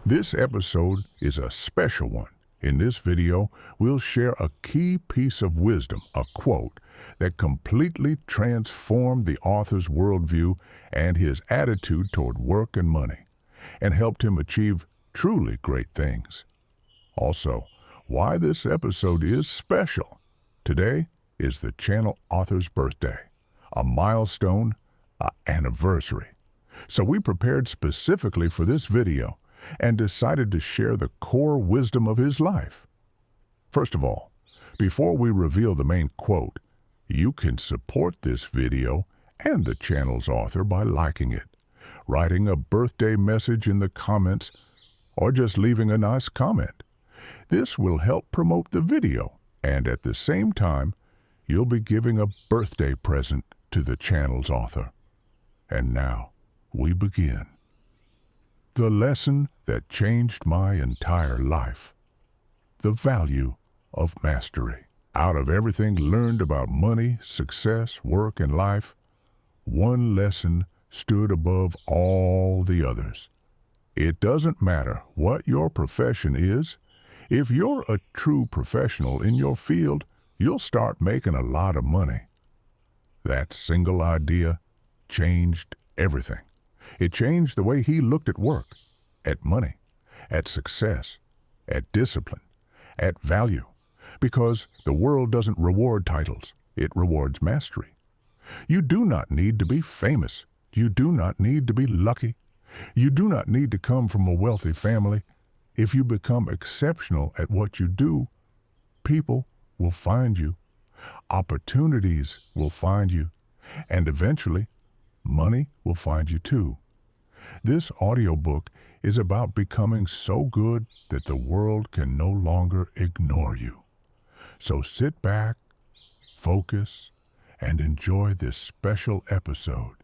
This episode is a special one. In this video, we'll share a key piece of wisdom, a quote, that completely transformed the author's worldview and his attitude toward work and money, and helped him achieve truly great things. Also, why this episode is special. Today is the channel author's birthday, a milestone, an anniversary. So we prepared specifically for this video and decided to share the core wisdom of his life. First of all, before we reveal the main quote, you can support this video and the channel's author by liking it, writing a birthday message in the comments, or just leaving a nice comment. This will help promote the video, and at the same time, you'll be giving a birthday present to the channel's author. And now, we begin. The lesson that changed my entire life. The value of mastery. Out of everything learned about money, success, work, and life, one lesson stood above all the others. It doesn't matter what your profession is. If you're a true professional in your field, you'll start making a lot of money. That single idea changed everything. It changed the way he looked at work, at money, at success, at discipline, at value, because the world doesn't reward titles, it rewards mastery. You do not need to be famous. You do not need to be lucky. You do not need to come from a wealthy family. If you become exceptional at what you do, people will find you, opportunities will find you, and eventually, money will find you too. This audiobook is about becoming so good that the world can no longer ignore you. So sit back, focus, and enjoy this special episode.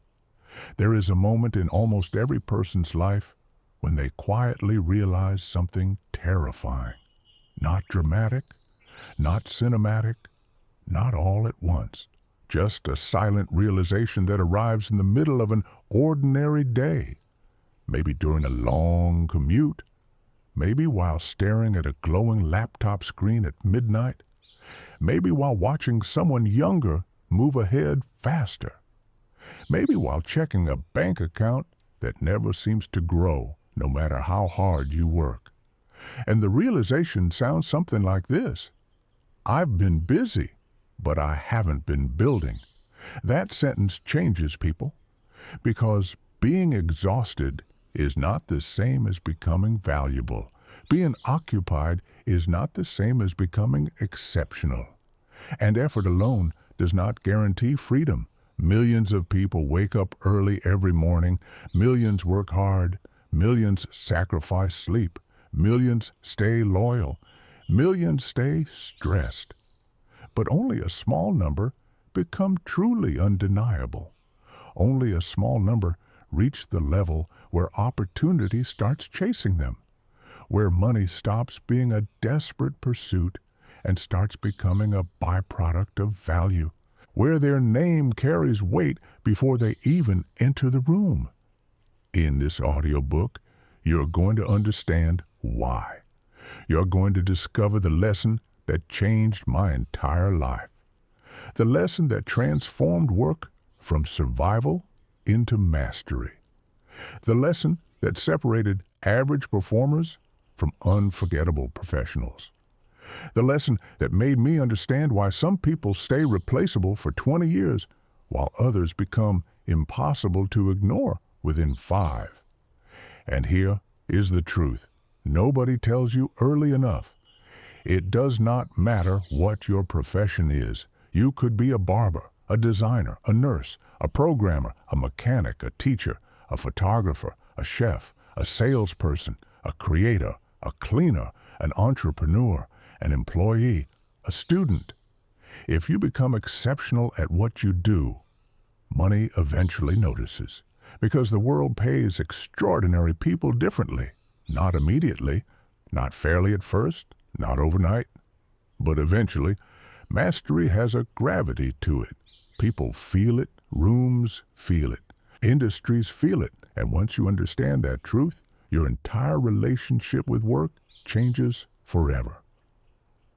There is a moment in almost every person's life when they quietly realize something terrifying. Not dramatic, not cinematic, not all at once. Just a silent realization that arrives in the middle of an ordinary day. Maybe during a long commute. Maybe while staring at a glowing laptop screen at midnight. Maybe while watching someone younger move ahead faster. Maybe while checking a bank account that never seems to grow, no matter how hard you work. And the realization sounds something like this. I've been busy, but I haven't been building. That sentence changes people, because being exhausted is not the same as becoming valuable. Being occupied is not the same as becoming exceptional. And effort alone does not guarantee freedom. Millions of people wake up early every morning. Millions work hard. Millions sacrifice sleep. Millions stay loyal. Millions stay stressed. But only a small number become truly undeniable. Only a small number reach the level where opportunity starts chasing them, where money stops being a desperate pursuit and starts becoming a byproduct of value, where their name carries weight before they even enter the room. In this audiobook, you're going to understand why. You're going to discover the lesson that changed my entire life. The lesson that transformed work from survival into mastery. The lesson that separated average performers from unforgettable professionals. The lesson that made me understand why some people stay replaceable for 20 years while others become impossible to ignore within 5. And here is the truth. Nobody tells you early enough. It does not matter what your profession is. You could be a barber, a designer, a nurse, a programmer, a mechanic, a teacher, a photographer, a chef, a salesperson, a creator, a cleaner, an entrepreneur, an employee, a student. If you become exceptional at what you do, money eventually notices, because the world pays extraordinary people differently. Not immediately, not fairly at first, not overnight, but eventually. Mastery has a gravity to it. People feel it, rooms feel it, industries feel it, and once you understand that truth, your entire relationship with work changes forever.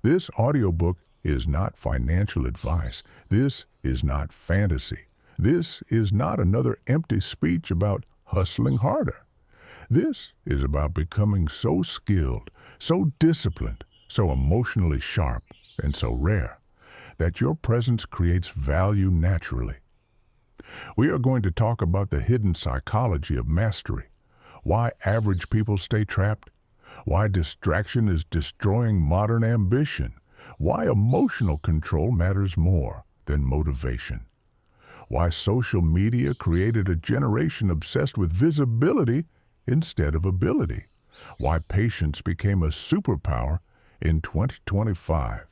This audiobook is not financial advice. This is not fantasy. This is not another empty speech about hustling harder. This is about becoming so skilled, so disciplined, so emotionally sharp, and so rare that your presence creates value naturally. We are going to talk about the hidden psychology of mastery, why average people stay trapped, why distraction is destroying modern ambition, why emotional control matters more than motivation, why social media created a generation obsessed with visibility instead of ability, why patience became a superpower in 2025,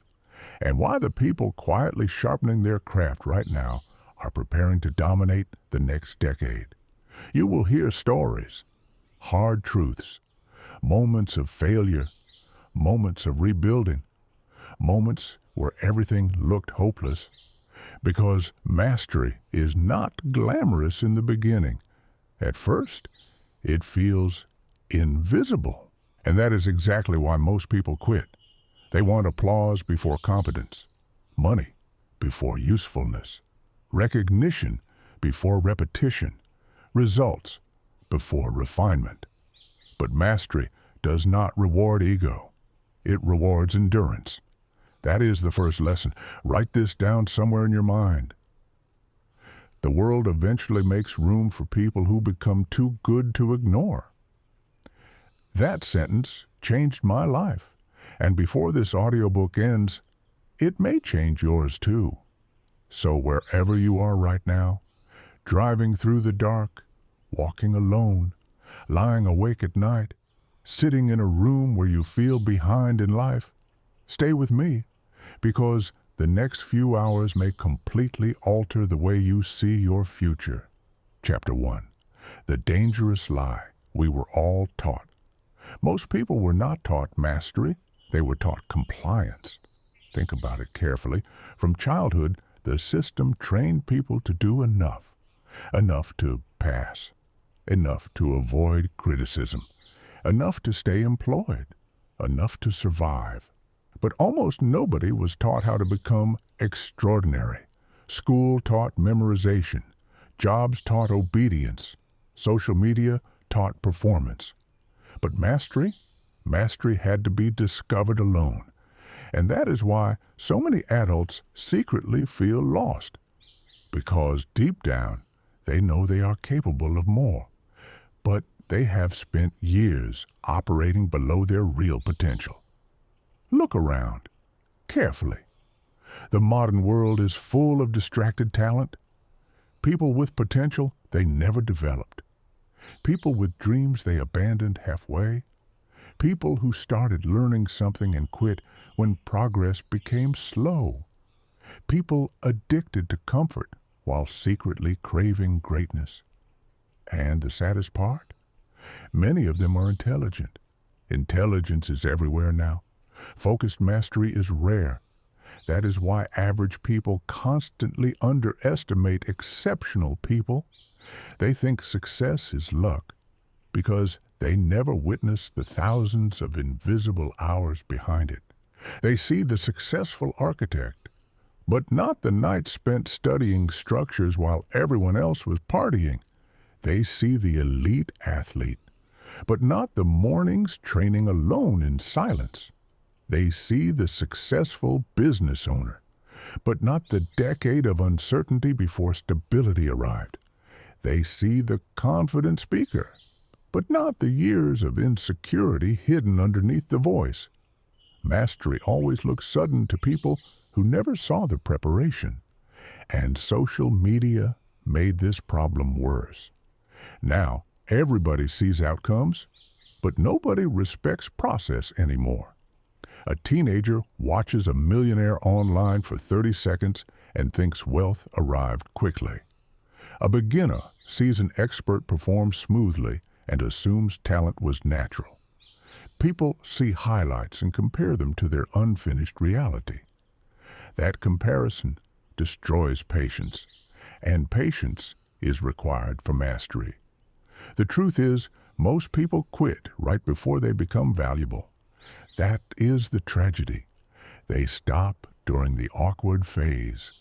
and why the people quietly sharpening their craft right now are preparing to dominate the next decade. You will hear stories, hard truths, moments of failure, moments of rebuilding, moments where everything looked hopeless, because mastery is not glamorous in the beginning. At first, it feels invisible. And that is exactly why most people quit. They want applause before competence, money before usefulness, recognition before repetition, results before refinement. But mastery does not reward ego. It rewards endurance. That is the first lesson. Write this down somewhere in your mind. The world eventually makes room for people who become too good to ignore. That sentence changed my life. And before this audiobook ends, it may change yours too. So wherever you are right now, driving through the dark, walking alone, lying awake at night, sitting in a room where you feel behind in life, stay with me, because the next few hours may completely alter the way you see your future. Chapter 1. The dangerous lie we were all taught. Most people were not taught mastery. They were taught compliance. Think about it carefully. From childhood, the system trained people to do enough. Enough to pass. Enough to avoid criticism. Enough to stay employed. Enough to survive. But almost nobody was taught how to become extraordinary. School taught memorization. Jobs taught obedience. Social media taught performance. But mastery had to be discovered alone. And that is why so many adults secretly feel lost. Because deep down, they know they are capable of more. But they have spent years operating below their real potential. Look around, carefully. The modern world is full of distracted talent. People with potential they never developed. People with dreams they abandoned halfway. People who started learning something and quit when progress became slow. People addicted to comfort while secretly craving greatness. And the saddest part? Many of them are intelligent. Intelligence is everywhere now. Focused mastery is rare. That is why average people constantly underestimate exceptional people. They think success is luck because they never witness the thousands of invisible hours behind it. They see the successful architect, but not the nights spent studying structures while everyone else was partying. They see the elite athlete, but not the mornings training alone in silence. They see the successful business owner, but not the decade of uncertainty before stability arrived. They see the confident speaker, but not the years of insecurity hidden underneath the voice. Mastery always looks sudden to people who never saw the preparation. And social media made this problem worse. Now, everybody sees outcomes, but nobody respects process anymore. A teenager watches a millionaire online for 30 seconds and thinks wealth arrived quickly. A beginner sees an expert perform smoothly and assumes talent was natural. People see highlights and compare them to their unfinished reality. That comparison destroys patience, and patience is required for mastery. The truth is, Most people quit right before they become valuable. That is the tragedy. They stop during the awkward phase,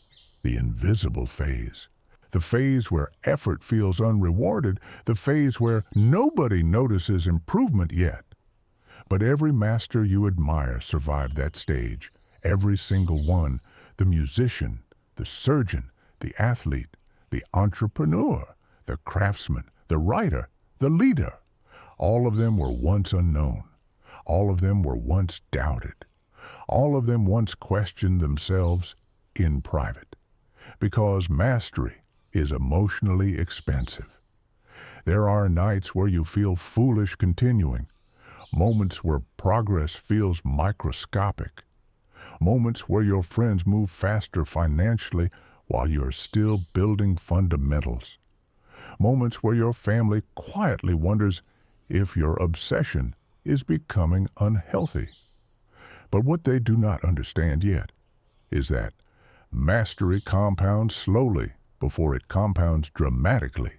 the invisible phase, the phase where effort feels unrewarded, the phase where nobody notices improvement yet. But every master you admire survived that stage, every single one, the musician, the surgeon, the athlete, the entrepreneur, the craftsman, the writer, the leader. All of them were once unknown. All of them were once doubted. All of them once questioned themselves in private. Because mastery is emotionally expensive. There are nights where you feel foolish continuing, moments where progress feels microscopic, moments where your friends move faster financially while you're still building fundamentals, moments where your family quietly wonders if your obsession is becoming unhealthy. But what they do not understand yet is that mastery compounds slowly before it compounds dramatically,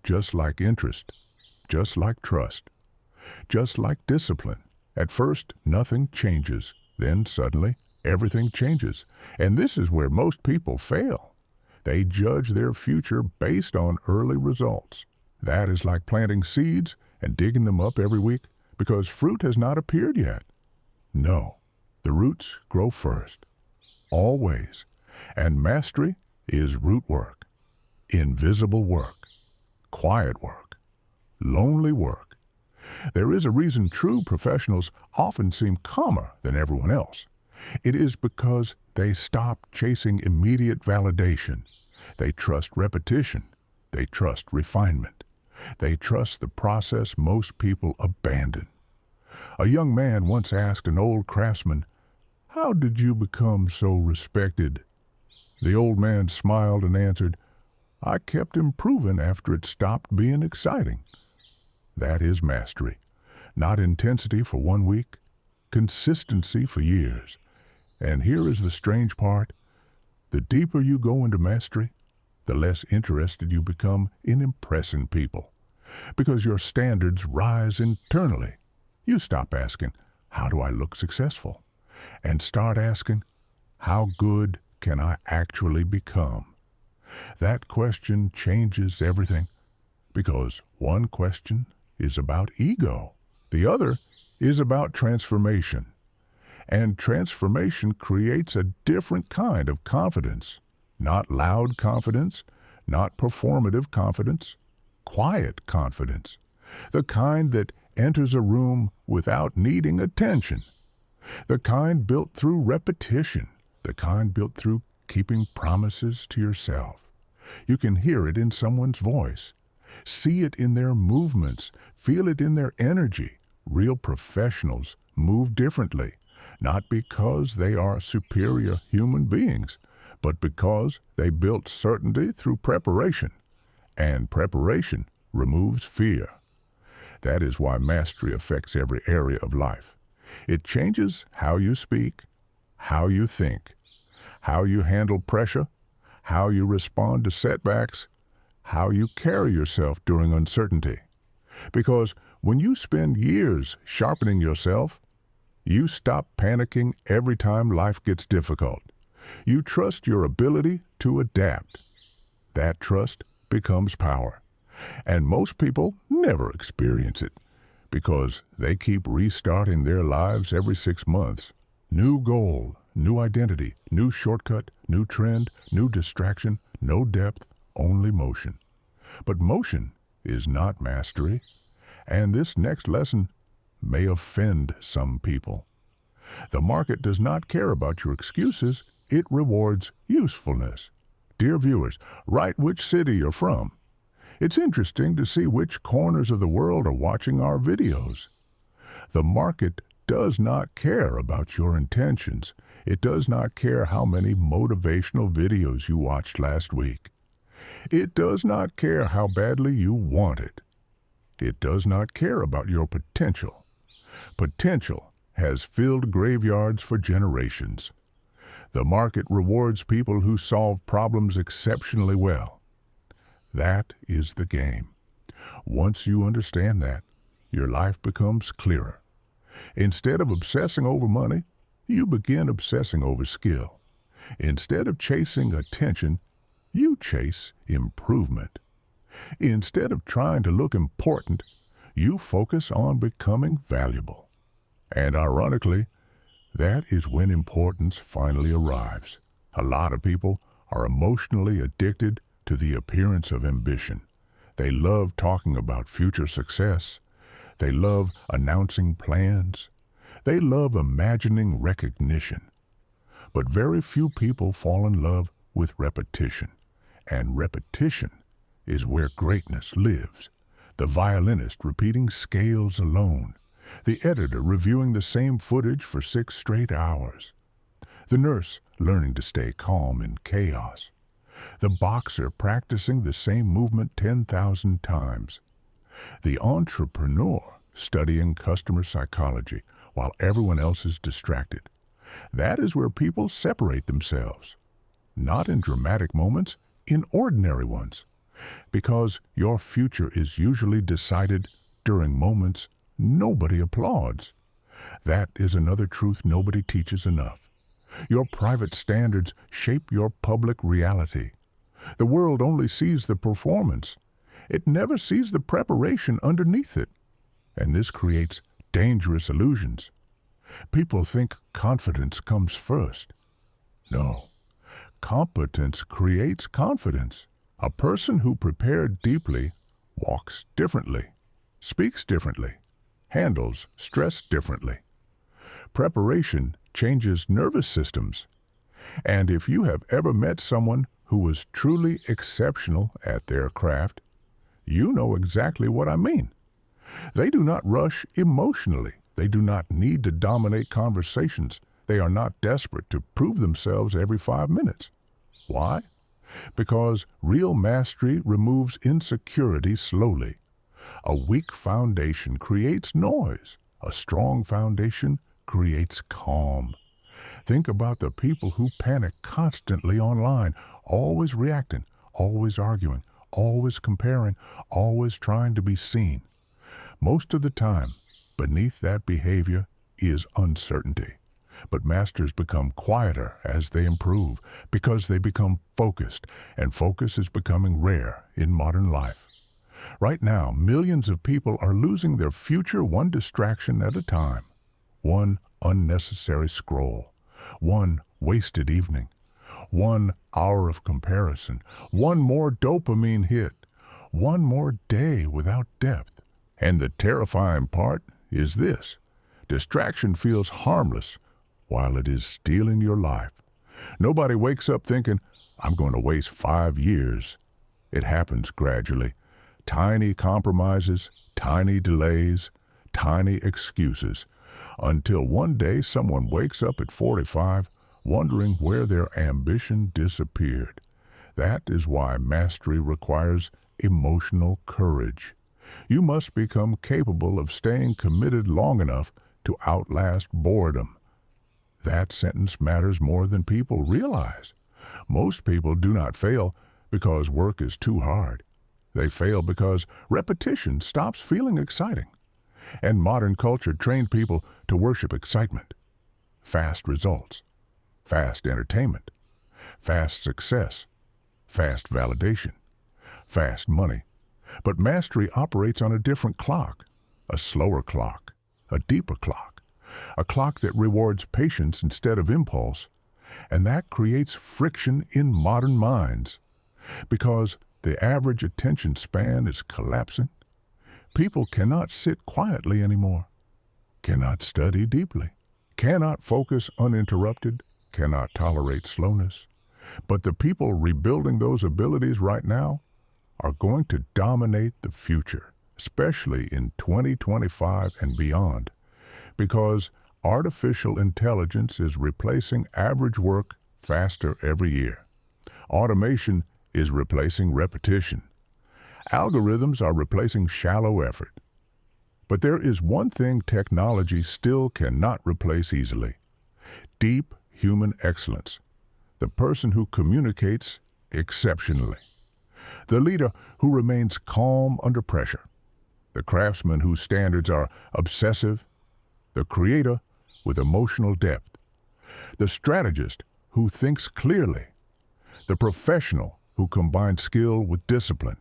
just like interest, just like trust, just like discipline. At first, nothing changes. Then suddenly, everything changes. And this is where most people fail. They judge their future based on early results. That is like planting seeds and digging them up every week because fruit has not appeared yet. No, the roots grow first, always. And mastery is root work, invisible work, quiet work, lonely work. There is a reason true professionals often seem calmer than everyone else. It is because they stop chasing immediate validation. They trust repetition. They trust refinement. They trust the process most people abandon. A young man once asked an old craftsman, "How did you become so respected?" The old man smiled and answered, "I kept improving after it stopped being exciting." That is mastery. Not intensity for 1 week, consistency for years. And here is the strange part. The deeper you go into mastery, the less interested you become in impressing people. Because your standards rise internally. You stop asking, "How do I look successful?" and start asking, "How good can I actually become?" That question changes everything, because one question is about ego. The other is about transformation. And transformation creates a different kind of confidence. Not loud confidence, not performative confidence, quiet confidence. The kind that enters a room without needing attention. The kind built through repetition. The kind built through keeping promises to yourself. You can hear it in someone's voice. See it in their movements. Feel it in their energy. Real professionals move differently, not because they are superior human beings, but because they built certainty through preparation. And preparation removes fear. That is why mastery affects every area of life. It changes how you speak, how you think, how you handle pressure, how you respond to setbacks, how you carry yourself during uncertainty. Because when you spend years sharpening yourself, you stop panicking every time life gets difficult. You trust your ability to adapt. That trust becomes power. And most people never experience it because they keep restarting their lives every 6 months. New goal, new identity, new shortcut, new trend, new distraction, no depth, only motion. But motion is not mastery. And this next lesson may offend some people. The market does not care about your excuses. It rewards usefulness. Dear viewers, write which city you're from. It's interesting to see which corners of the world are watching our videos. The market does not care about your intentions. It does not care how many motivational videos you watched last week. It does not care how badly you want it. It does not care about your potential. Potential has filled graveyards for generations. The market rewards people who solve problems exceptionally well. That is the game. Once you understand that, your life becomes clearer. Instead of obsessing over money, you begin obsessing over skill. Instead of chasing attention, you chase improvement. Instead of trying to look important, you focus on becoming valuable. And ironically, that is when importance finally arrives. A lot of people are emotionally addicted to the appearance of ambition. They love talking about future success. They love announcing plans. They love imagining recognition. But very few people fall in love with repetition. And repetition is where greatness lives. The violinist repeating scales alone. The editor reviewing the same footage for 6 straight hours. The nurse learning to stay calm in chaos. The boxer practicing the same movement 10,000 times. The entrepreneur studying customer psychology while everyone else is distracted. That is where people separate themselves. Not in dramatic moments, in ordinary ones. Because your future is usually decided during moments nobody applauds. That is another truth nobody teaches enough. Your private standards shape your public reality. The world only sees the performance. It never sees the preparation underneath it. And this creates dangerous illusions. People think confidence comes first. No. Competence creates confidence. A person who prepared deeply walks differently, speaks differently, handles stress differently. Preparation changes nervous systems. And if you have ever met someone who was truly exceptional at their craft, you know exactly what I mean. They do not rush emotionally. They do not need to dominate conversations. They are not desperate to prove themselves every 5 minutes. Why? Because real mastery removes insecurity slowly. A weak foundation creates noise. A strong foundation creates calm. Think about the people who panic constantly online, always reacting, always arguing, always comparing, always trying to be seen. Most of the time, beneath that behavior is uncertainty. But masters become quieter as they improve because they become focused, and focus is becoming rare in modern life. Right now, millions of people are losing their future one distraction at a time. One unnecessary scroll, one wasted evening, 1 hour of comparison, one more dopamine hit, one more day without depth. And the terrifying part is this: distraction feels harmless while it is stealing your life. Nobody wakes up thinking, I'm going to waste 5 years. It happens gradually. Tiny compromises, tiny delays, tiny excuses, until one day someone wakes up at 45 wondering where their ambition disappeared. That is why mastery requires emotional courage. You must become capable of staying committed long enough to outlast boredom. That sentence matters more than people realize. Most people do not fail because work is too hard. They fail because repetition stops feeling exciting. And modern culture trained people to worship excitement, fast results, fast entertainment, fast success, fast validation, fast money. But mastery operates on a different clock, a slower clock, a deeper clock, a clock that rewards patience instead of impulse. And that creates friction in modern minds because the average attention span is collapsing. People cannot sit quietly anymore, cannot study deeply, cannot focus uninterrupted, cannot tolerate slowness. But the people rebuilding those abilities right now are going to dominate the future, especially in 2025 and beyond, because artificial intelligence is replacing average work faster every year. Automation is replacing repetition. Algorithms are replacing shallow effort. But there is one thing technology still cannot replace easily: deep human excellence, the person who communicates exceptionally. The leader who remains calm under pressure. The craftsman whose standards are obsessive. The creator with emotional depth. The strategist who thinks clearly. The professional who combines skill with discipline.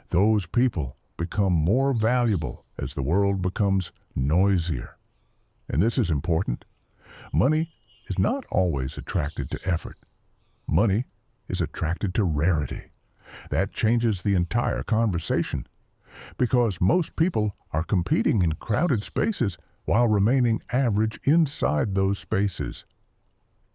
Those people become more valuable as the world becomes noisier. And this is important. Money is not always attracted to effort. Money is attracted to rarity. That changes the entire conversation, because most people are competing in crowded spaces while remaining average inside those spaces.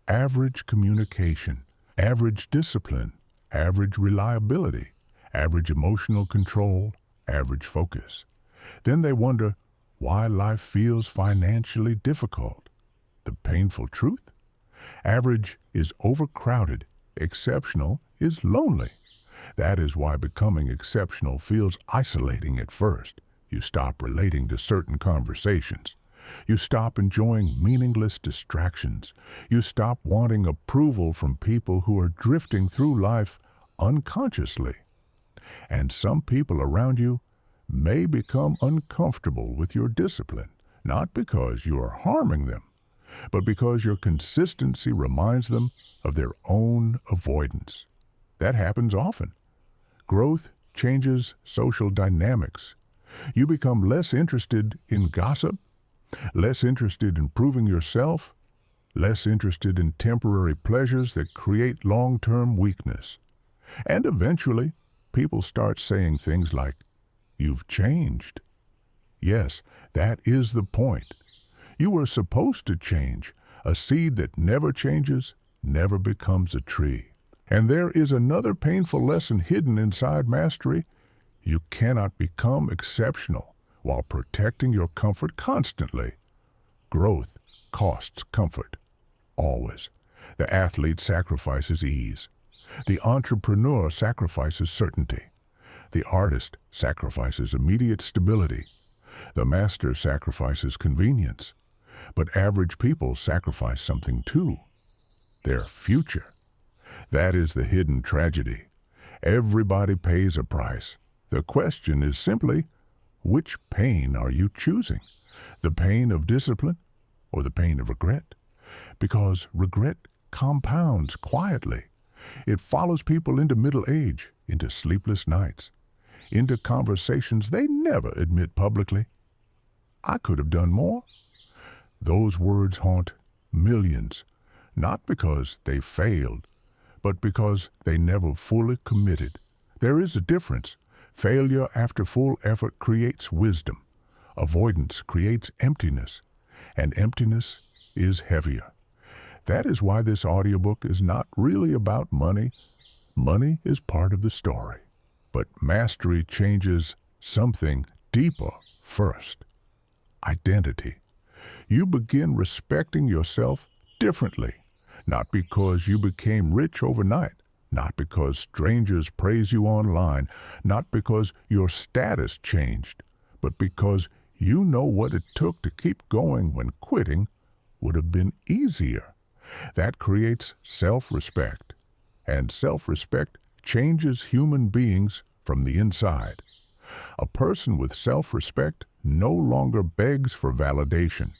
Average communication, average discipline, average reliability, average emotional control, average focus. Then they wonder why life feels financially difficult. The painful truth? Average is overcrowded, exceptional is lonely. That is why becoming exceptional feels isolating at first. You stop relating to certain conversations. You stop enjoying meaningless distractions. You stop wanting approval from people who are drifting through life unconsciously. And some people around you may become uncomfortable with your discipline, not because you are harming them, but because your consistency reminds them of their own avoidance. That happens often. Growth changes social dynamics. You become less interested in gossip, less interested in proving yourself, less interested in temporary pleasures that create long-term weakness. And eventually, people start saying things like, "You've changed." Yes, that is the point. You were supposed to change. A seed that never changes never becomes a tree. And there is another painful lesson hidden inside mastery. You cannot become exceptional while protecting your comfort constantly. Growth costs comfort, always. The athlete sacrifices ease. The entrepreneur sacrifices certainty. The artist sacrifices immediate stability. The master sacrifices convenience. But average people sacrifice something too: their future. That is the hidden tragedy. Everybody pays a price. The question is simply, which pain are you choosing? The pain of discipline or the pain of regret? Because regret compounds quietly. It follows people into middle age, into sleepless nights, into conversations they never admit publicly. I could have done more. Those words haunt millions, not because they failed, but because they never fully committed. There is a difference. Failure after full effort creates wisdom. Avoidance creates emptiness, and emptiness is heavier. That is why this audiobook is not really about money. Money is part of the story. But mastery changes something deeper first: identity. You begin respecting yourself differently, not because you became rich overnight, not because strangers praise you online, not because your status changed, but because you know what it took to keep going when quitting would have been easier. That creates self-respect, and self-respect changes human beings from the inside. A person with self-respect no longer begs for validation,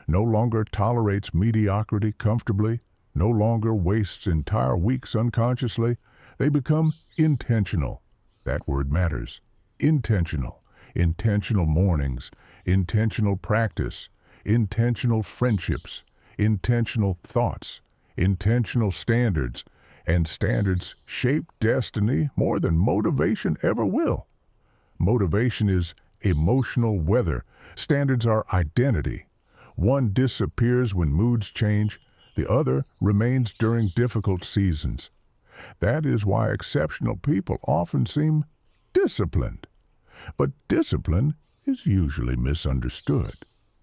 no longer tolerates mediocrity comfortably, no longer wastes entire weeks unconsciously. They become intentional. That word matters. Intentional. Intentional mornings, intentional practice, intentional friendships, intentional thoughts, intentional standards, and standards shape destiny more than motivation ever will. Motivation is emotional weather. Standards are identity. One disappears when moods change. The other remains during difficult seasons. That is why exceptional people often seem disciplined. But discipline is usually misunderstood.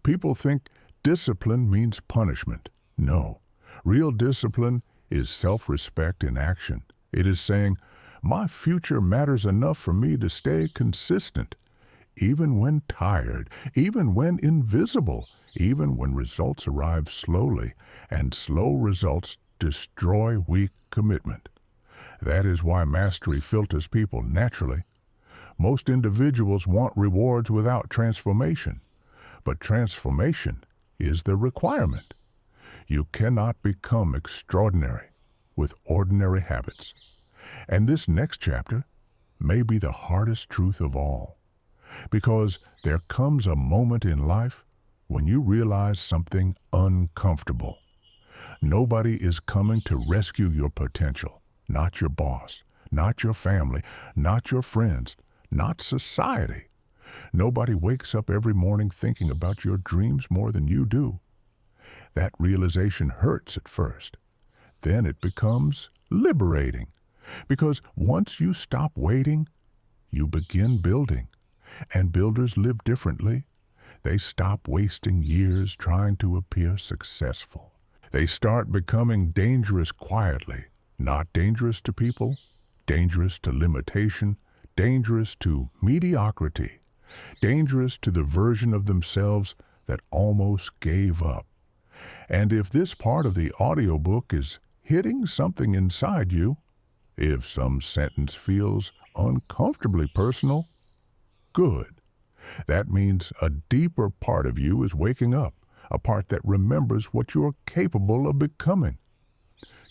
People think discipline means punishment. No. Real discipline is self-respect in action. It is saying, my future matters enough for me to stay consistent, even when tired, even when invisible, even when results arrive slowly, and slow results destroy weak commitment. That is why mastery filters people naturally. Most individuals want rewards without transformation, but transformation is the requirement. You cannot become extraordinary with ordinary habits. And this next chapter may be the hardest truth of all, because there comes a moment in life when you realize something uncomfortable. Nobody is coming to rescue your potential, not your boss, not your family, not your friends, not society. Nobody wakes up every morning thinking about your dreams more than you do. That realization hurts at first. Then it becomes liberating, because once you stop waiting, you begin building. And builders live differently. They stop wasting years trying to appear successful. They start becoming dangerous quietly, not dangerous to people, dangerous to limitation, dangerous to mediocrity, dangerous to the version of themselves that almost gave up. And if this part of the audiobook is hitting something inside you, if some sentence feels uncomfortably personal, good. That means a deeper part of you is waking up, a part that remembers what you're capable of becoming.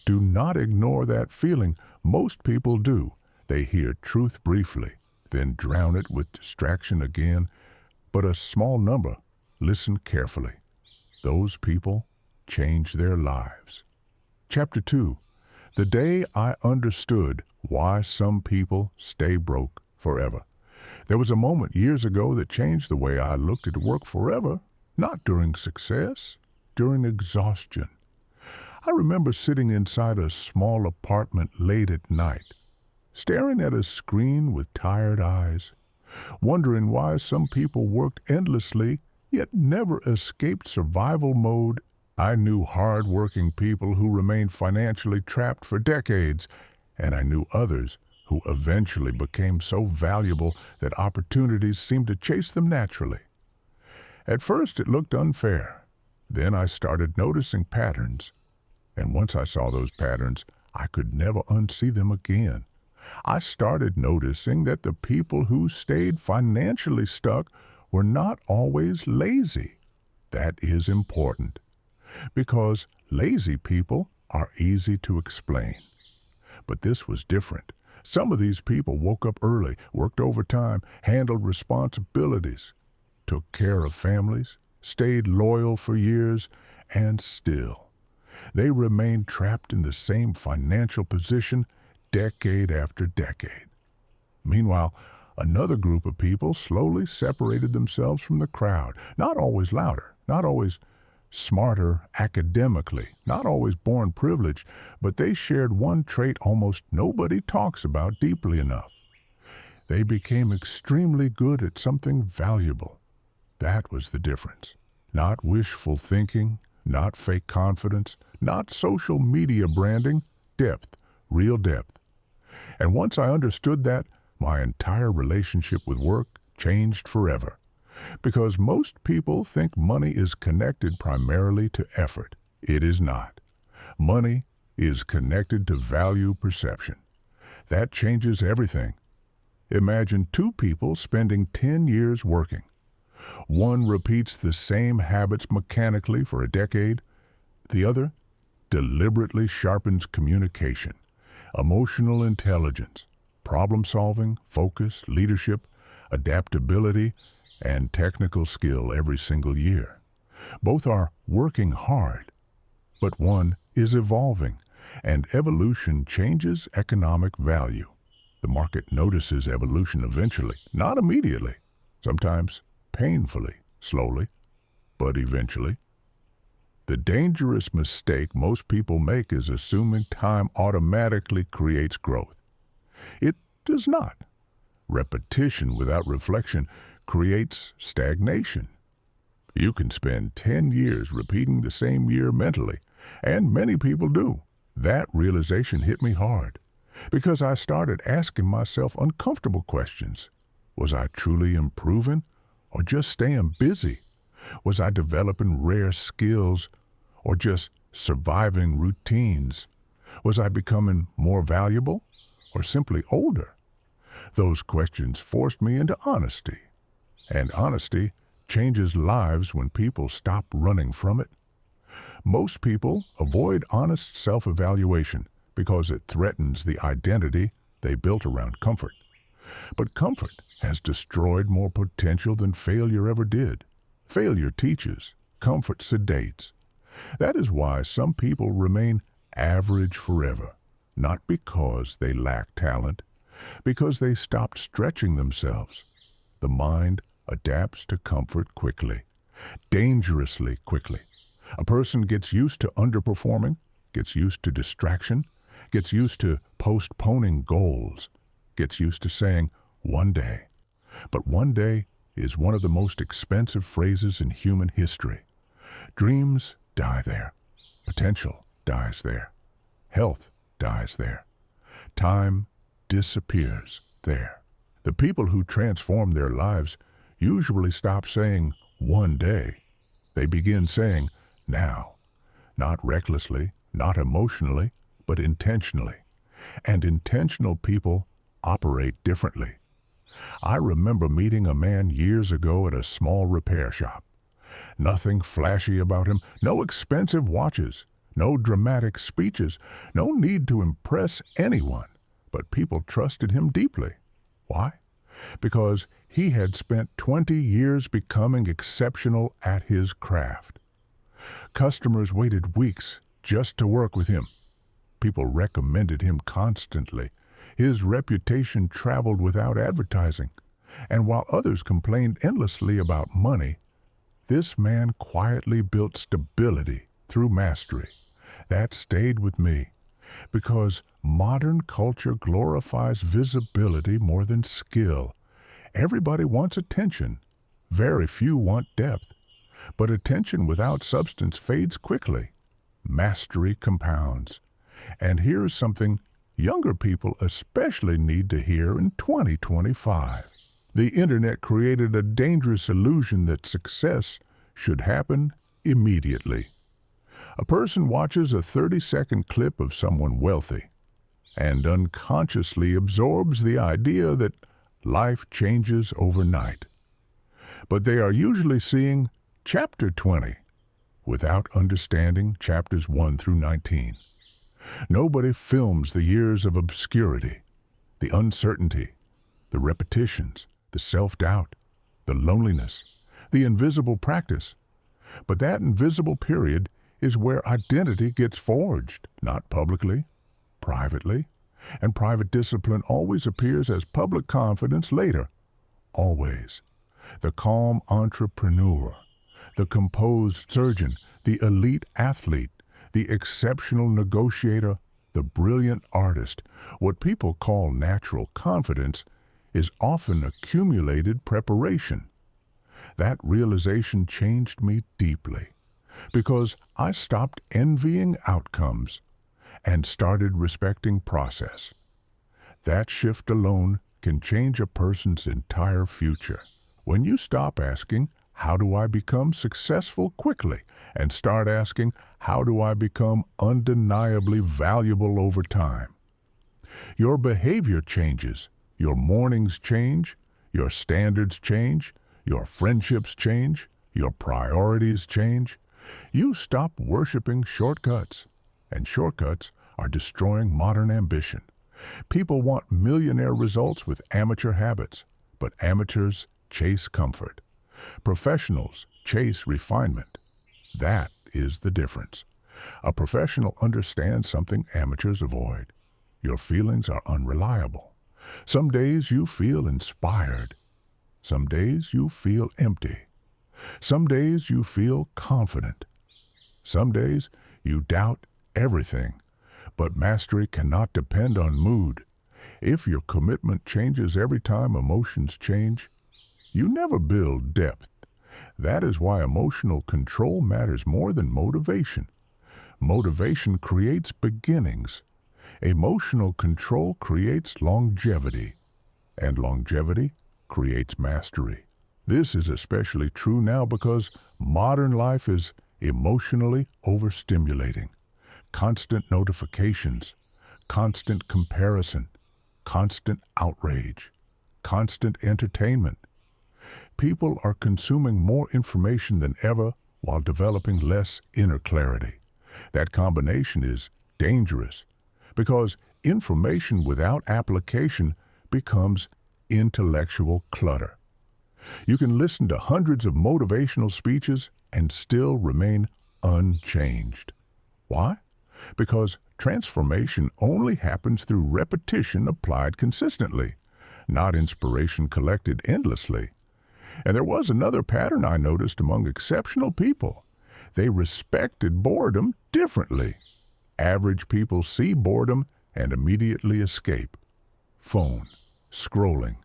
Do not ignore that feeling. Most people do. They hear truth briefly, then drown it with distraction again. But a small number listen carefully. Those people change their lives. Chapter 2. The day I understood why some people stay broke forever. There was a moment years ago that changed the way I looked at work forever, not during success, during exhaustion. I remember sitting inside a small apartment late at night, staring at a screen with tired eyes, wondering why some people worked endlessly yet never escaped survival mode. I knew hard-working people who remained financially trapped for decades, and I knew others who eventually became so valuable that opportunities seemed to chase them naturally. At first it looked unfair. Then I started noticing patterns. And once I saw those patterns, I could never unsee them again. I started noticing that the people who stayed financially stuck were not always lazy. That is important, because lazy people are easy to explain. But this was different. Some of these people woke up early, worked overtime, handled responsibilities, took care of families, stayed loyal for years, and still, they remained trapped in the same financial position decade after decade. Meanwhile, another group of people slowly separated themselves from the crowd, not always louder, not always smarter academically, not always born privileged, but they shared one trait almost nobody talks about deeply enough. They became extremely good at something valuable. That was the difference. Not wishful thinking, not fake confidence, not social media branding, depth, real depth. And once I understood that, my entire relationship with work changed forever. Because most people think money is connected primarily to effort. It is not. Money is connected to value perception. That changes everything. Imagine two people spending 10 years working. One repeats the same habits mechanically for a decade. The other deliberately sharpens communication, emotional intelligence, problem-solving, focus, leadership, adaptability, and technical skill every single year. Both are working hard, but one is evolving, and evolution changes economic value. The market notices evolution eventually, not immediately, sometimes painfully, slowly, but eventually. The dangerous mistake most people make is assuming time automatically creates growth. It does not. Repetition without reflection creates stagnation. You can spend 10 years repeating the same year mentally, and many people do. That realization hit me hard, because I started asking myself uncomfortable questions. Was I truly improving, or just staying busy? Was I developing rare skills, or just surviving routines? Was I becoming more valuable or simply older? Those questions forced me into honesty. And honesty changes lives when people stop running from it. Most people avoid honest self-evaluation because it threatens the identity they built around comfort. But comfort has destroyed more potential than failure ever did. Failure teaches, comfort sedates. That is why some people remain average forever, not because they lack talent, because they stopped stretching themselves. The mind adapts to comfort quickly, dangerously quickly. A person gets used to underperforming, gets used to distraction, gets used to postponing goals, gets used to saying, one day. But one day is one of the most expensive phrases in human history. Dreams die there. Potential dies there. Health dies there. Time disappears there. The people who transform their lives usually stop saying, one day. They begin saying, now. Not recklessly, not emotionally, but intentionally. And intentional people operate differently. I remember meeting a man years ago at a small repair shop. Nothing flashy about him, no expensive watches, no dramatic speeches, no need to impress anyone, but people trusted him deeply. Why? Because he had spent 20 years becoming exceptional at his craft. Customers waited weeks just to work with him. People recommended him constantly. His reputation traveled without advertising. And while others complained endlessly about money, this man quietly built stability through mastery. That stayed with me, because modern culture glorifies visibility more than skill. Everybody wants attention. Very few want depth. But attention without substance fades quickly. Mastery compounds. And here's something younger people especially need to hear in 2025. The internet created a dangerous illusion that success should happen immediately. A person watches a 30-second clip of someone wealthy and unconsciously absorbs the idea that life changes overnight. But they are usually seeing Chapter 20 without understanding chapters 1 through 19. Nobody films the years of obscurity, the uncertainty, the repetitions, the self-doubt, the loneliness, the invisible practice. But that invisible period is where identity gets forged, not publicly, privately. And private discipline always appears as public confidence later. Always. The calm entrepreneur, the composed surgeon, the elite athlete, the exceptional negotiator, the brilliant artist. What people call natural confidence is often accumulated preparation. That realization changed me deeply, because I stopped envying outcomes and started respecting process. That shift alone can change a person's entire future. When you stop asking, how do I become successful quickly, and start asking, how do I become undeniably valuable over time? Your behavior changes, your mornings change, your standards change, your friendships change, your priorities change. You stop worshiping shortcuts, and shortcuts are destroying modern ambition. People want millionaire results with amateur habits, but amateurs chase comfort. Professionals chase refinement. That is the difference. A professional understands something amateurs avoid. Your feelings are unreliable. Some days you feel inspired. Some days you feel empty. Some days you feel confident. Some days you doubt everything. But mastery cannot depend on mood. If your commitment changes every time emotions change, you never build depth. That is why emotional control matters more than motivation. Motivation creates beginnings. Emotional control creates longevity, and longevity creates mastery. This is especially true now because modern life is emotionally overstimulating. constant notifications, constant comparison, constant outrage, constant entertainment. People are consuming more information than ever while developing less inner clarity. That combination is dangerous because information without application becomes intellectual clutter. You can listen to hundreds of motivational speeches and still remain unchanged. Why? Because transformation only happens through repetition applied consistently, not inspiration collected endlessly. And there was another pattern I noticed among exceptional people. They respected boredom differently. Average people see boredom and immediately escape. Phone, scrolling,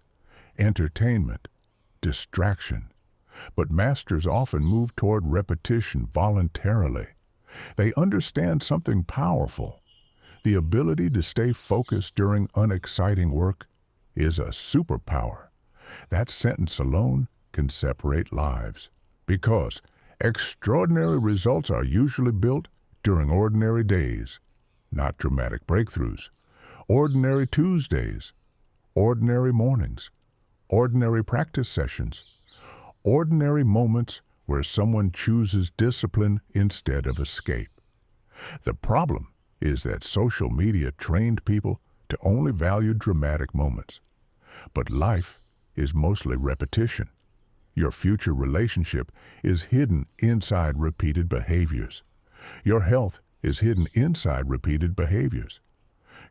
entertainment, distraction. But masters often move toward repetition voluntarily. They understand something powerful. The ability to stay focused during unexciting work is a superpower. That sentence alone can separate lives, because extraordinary results are usually built during ordinary days, not dramatic breakthroughs. Ordinary Tuesdays, ordinary mornings, ordinary practice sessions, ordinary moments where someone chooses discipline instead of escape. The problem is that social media trained people to only value dramatic moments. But life is mostly repetition. Your future relationship is hidden inside repeated behaviors. Your health is hidden inside repeated behaviors.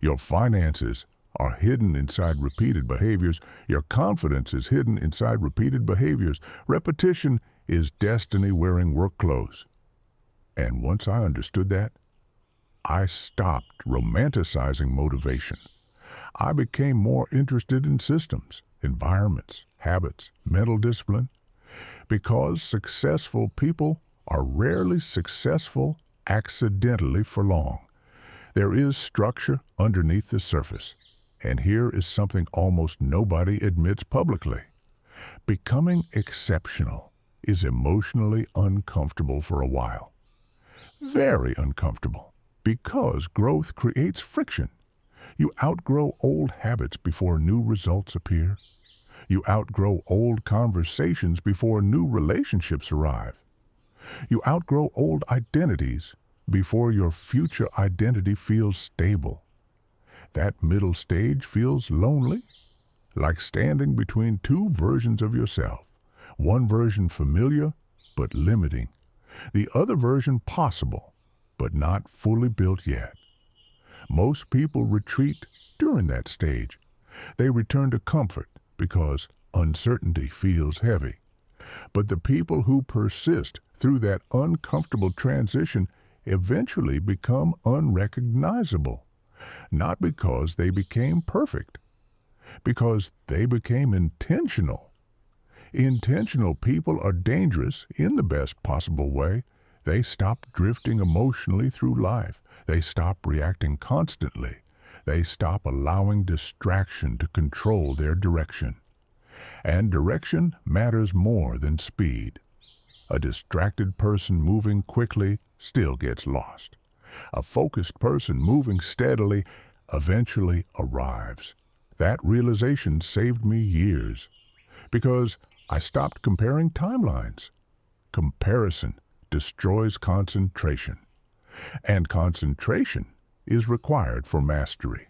Your finances are hidden inside repeated behaviors. Your confidence is hidden inside repeated behaviors. Repetition is destiny wearing work clothes. And once I understood that, I stopped romanticizing motivation. I became more interested in systems, environments, habits, mental discipline, because successful people are rarely successful accidentally for long. There is structure underneath the surface, and here is something almost nobody admits publicly. Becoming exceptional is emotionally uncomfortable for a while. Very uncomfortable, because growth creates friction. You outgrow old habits before new results appear. You outgrow old conversations before new relationships arrive. You outgrow old identities before your future identity feels stable. That middle stage feels lonely, like standing between two versions of yourself. One version familiar, but limiting. The other version possible, but not fully built yet. Most people retreat during that stage. They return to comfort because uncertainty feels heavy. But the people who persist through that uncomfortable transition eventually become unrecognizable, not because they became perfect, because they became intentional. Intentional people are dangerous in the best possible way. They stop drifting emotionally through life. They stop reacting constantly. They stop allowing distraction to control their direction. And direction matters more than speed. A distracted person moving quickly still gets lost. A focused person moving steadily eventually arrives. That realization saved me years, because I stopped comparing timelines. Comparison destroys concentration, and concentration is required for mastery.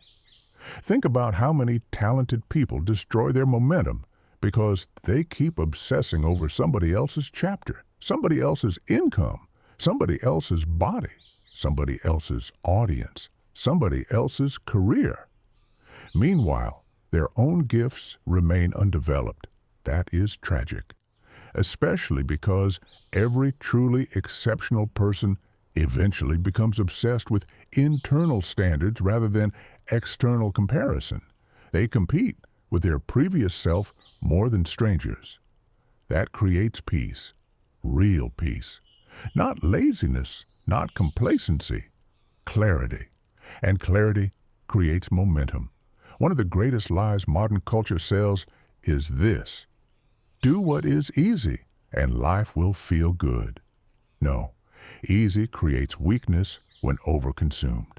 Think about how many talented people destroy their momentum because they keep obsessing over somebody else's chapter, somebody else's income, somebody else's body, somebody else's audience, somebody else's career. Meanwhile, their own gifts remain undeveloped. That is tragic, especially because every truly exceptional person eventually becomes obsessed with internal standards rather than external comparison. They compete with their previous self more than strangers. That creates peace, real peace. Not laziness, not complacency, clarity. And clarity creates momentum. One of the greatest lies modern culture sells is this: do what is easy, and life will feel good. No, easy creates weakness when overconsumed.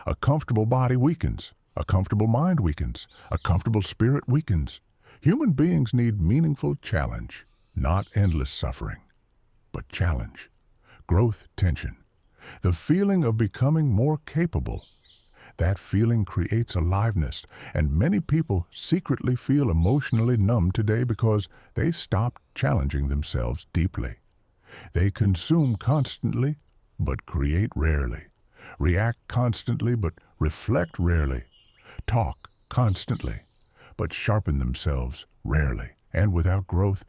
A comfortable body weakens. A comfortable mind weakens. A comfortable spirit weakens. Human beings need meaningful challenge, not endless suffering, but challenge, growth, tension, the feeling of becoming more capable. That feeling creates aliveness, and many people secretly feel emotionally numb today because they stopped challenging themselves deeply. They consume constantly, but create rarely. React constantly, but reflect rarely. Talk constantly, but sharpen themselves rarely. And without growth,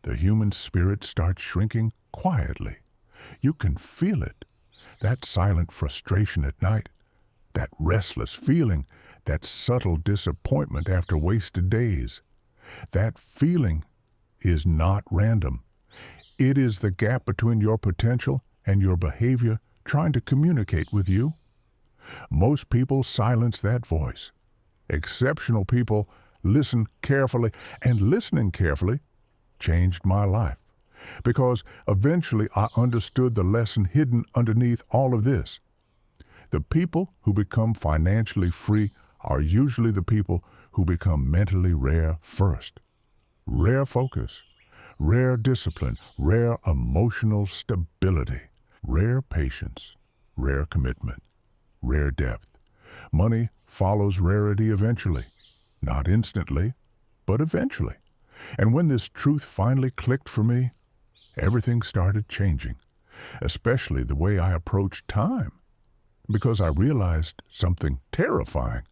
the human spirit starts shrinking quietly. You can feel it. That silent frustration at night, that restless feeling, that subtle disappointment after wasted days. That feeling is not random. It is the gap between your potential and your behavior trying to communicate with you. Most people silence that voice. Exceptional people listen carefully, and listening carefully changed my life. Because eventually I understood the lesson hidden underneath all of this. The people who become financially free are usually the people who become mentally rare first. Rare focus, rare discipline, rare emotional stability, rare patience, rare commitment, rare depth. Money follows rarity eventually. Not instantly, but eventually. And when this truth finally clicked for me, everything started changing, especially the way I approached time. Because I realized something terrifying.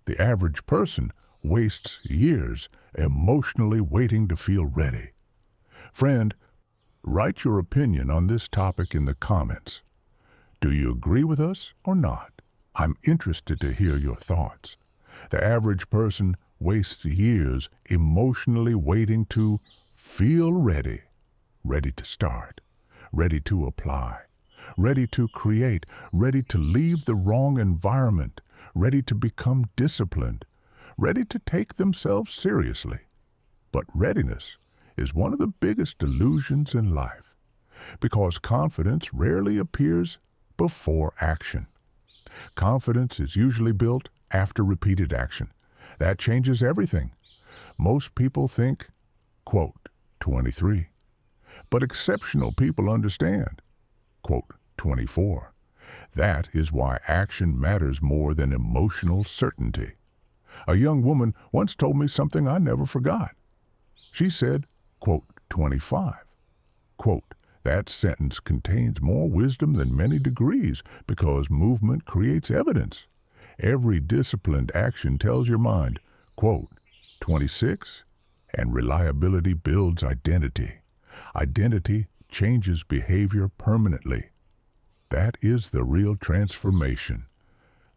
The average person wastes years emotionally waiting to feel ready. Friend, write your opinion on this topic in the comments. Do you agree with us or not? I'm interested to hear your thoughts. The average person wastes years emotionally waiting to feel ready. Ready to start, ready to apply, ready to create, ready to leave the wrong environment, ready to become disciplined, ready to take themselves seriously. But readiness is one of the biggest illusions in life, because confidence rarely appears before action. Confidence is usually built after repeated action. That changes everything. Most people think, quote, 23. But exceptional people understand, quote, 24. That is why action matters more than emotional certainty. A young woman once told me something I never forgot. She said, quote, 25. Quote, that sentence contains more wisdom than many degrees because movement creates evidence. Every disciplined action tells your mind, quote, 26, and reliability builds identity. Identity changes behavior permanently. That is the real transformation.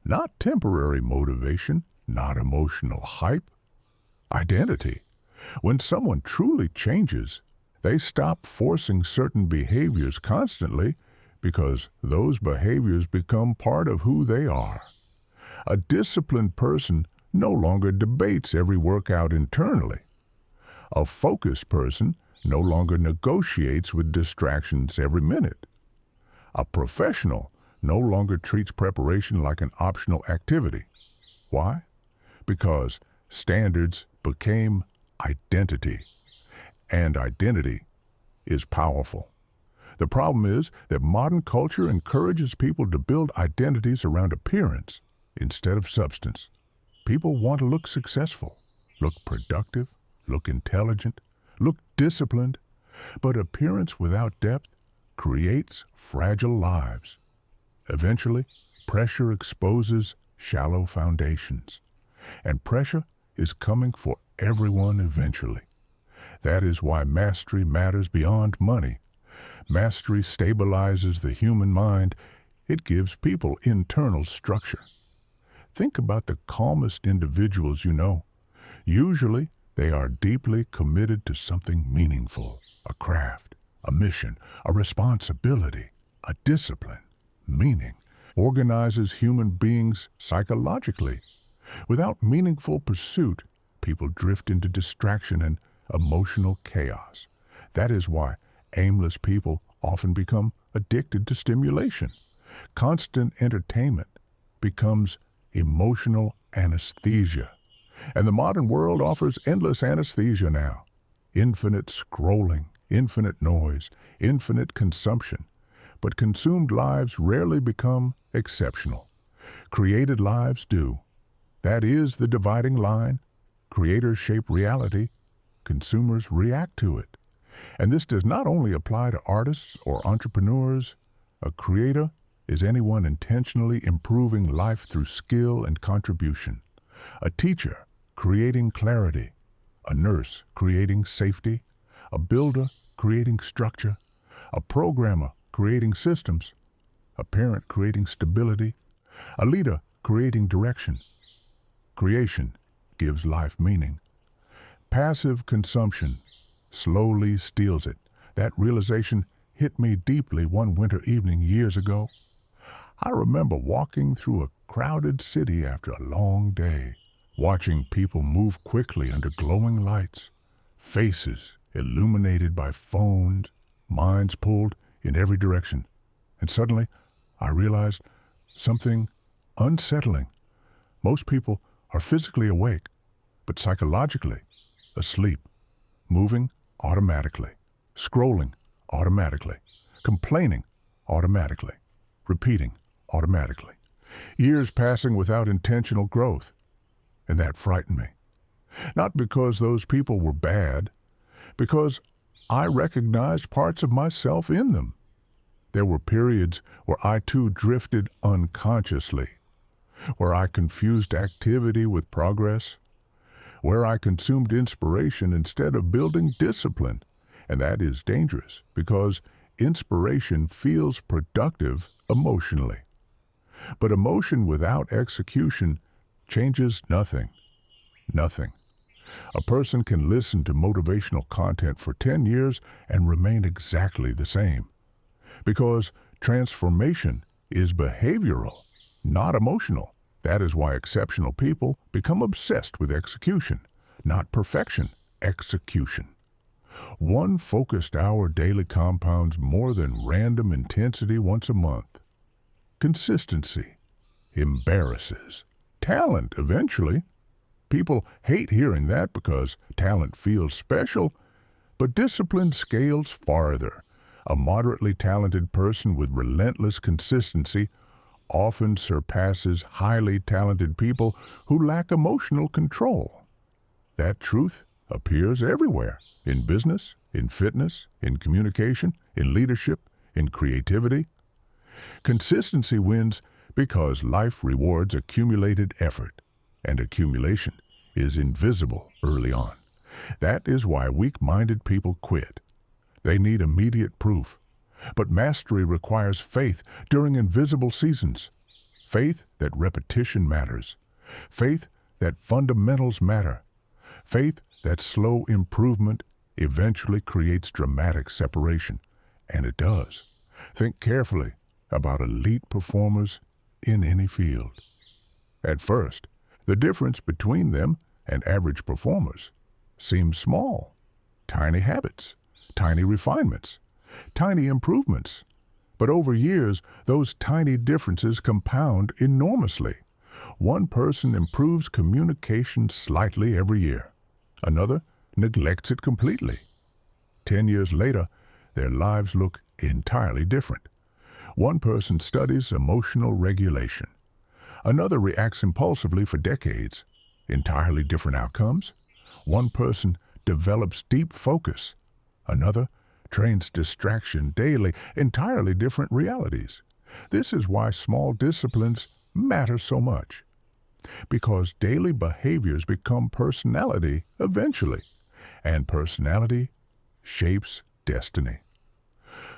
Not temporary motivation, not emotional hype. Identity. When someone truly changes, they stop forcing certain behaviors constantly because those behaviors become part of who they are. A disciplined person no longer debates every workout internally. A focused person no longer negotiates with distractions every minute. A professional no longer treats preparation like an optional activity. Why? Because standards became identity, and identity is powerful. The problem is that modern culture encourages people to build identities around appearance instead of substance. People want to look successful, look productive, look intelligent, look disciplined, but appearance without depth creates fragile lives. Eventually, pressure exposes shallow foundations, and pressure is coming for everyone eventually. That is why mastery matters beyond money. Mastery stabilizes the human mind. It gives people internal structure. Think about the calmest individuals you know. Usually, they are deeply committed to something meaningful, a craft, a mission, a responsibility, a discipline. Meaning organizes human beings psychologically. Without meaningful pursuit, people drift into distraction and emotional chaos. That is why aimless people often become addicted to stimulation. Constant entertainment becomes emotional anesthesia. And the modern world offers endless anesthesia now. Infinite scrolling, infinite noise, infinite consumption. But consumed lives rarely become exceptional. Created lives do. That is the dividing line. Creators shape reality. Consumers react to it. And this does not only apply to artists or entrepreneurs. A creator is anyone intentionally improving life through skill and contribution. A teacher creating clarity. A nurse creating safety. A builder creating structure. A programmer creating systems. A parent creating stability. A leader creating direction. Creation gives life meaning. Passive consumption slowly steals it. That realization hit me deeply one winter evening years ago. I remember walking through a crowded city after a long day, watching people move quickly under glowing lights, faces illuminated by phones, minds pulled in every direction. And suddenly, I realized something unsettling. Most people are physically awake, but psychologically asleep, moving automatically, scrolling automatically, complaining automatically, repeating automatically. Years passing without intentional growth. And that frightened me. Not because those people were bad, because I recognized parts of myself in them. There were periods where I too drifted unconsciously, where I confused activity with progress, where I consumed inspiration instead of building discipline. And that is dangerous because inspiration feels productive emotionally. But emotion without execution changes nothing. Nothing. A person can listen to motivational content for 10 years and remain exactly the same. Because transformation is behavioral, not emotional. That is why exceptional people become obsessed with execution, not perfection, execution. One focused hour daily compounds more than random intensity once a month. Consistency embarrasses. Talent, eventually. People hate hearing that because talent feels special, but discipline scales farther. A moderately talented person with relentless consistency often surpasses highly talented people who lack emotional control. That truth appears everywhere, in business, in fitness, in communication, in leadership, in creativity. Consistency wins because life rewards accumulated effort, and accumulation is invisible early on. That is why weak-minded people quit. They need immediate proof. But mastery requires faith during invisible seasons. Faith that repetition matters. Faith that fundamentals matter. Faith that slow improvement eventually creates dramatic separation. And it does. Think carefully about elite performers in any field. At first, the difference between them and average performers seems small. Tiny habits, tiny refinements, tiny improvements. But over years, those tiny differences compound enormously. One person improves communication slightly every year. Another neglects it completely. 10 years later, their lives look entirely different. One person studies emotional regulation. Another reacts impulsively for decades. Entirely different outcomes. One person develops deep focus. Another trains distraction daily. Entirely different realities. This is why small disciplines matter so much. Because daily behaviors become personality eventually. And personality shapes destiny.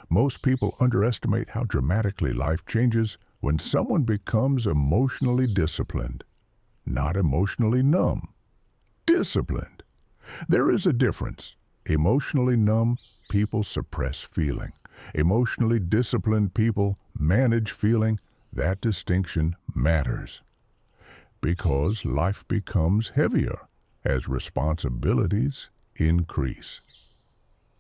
Most people underestimate how dramatically life changes when someone becomes emotionally disciplined, not emotionally numb. Disciplined. There is a difference. Emotionally numb people suppress feeling. Emotionally disciplined people manage feeling. That distinction matters. Because life becomes heavier as responsibilities increase.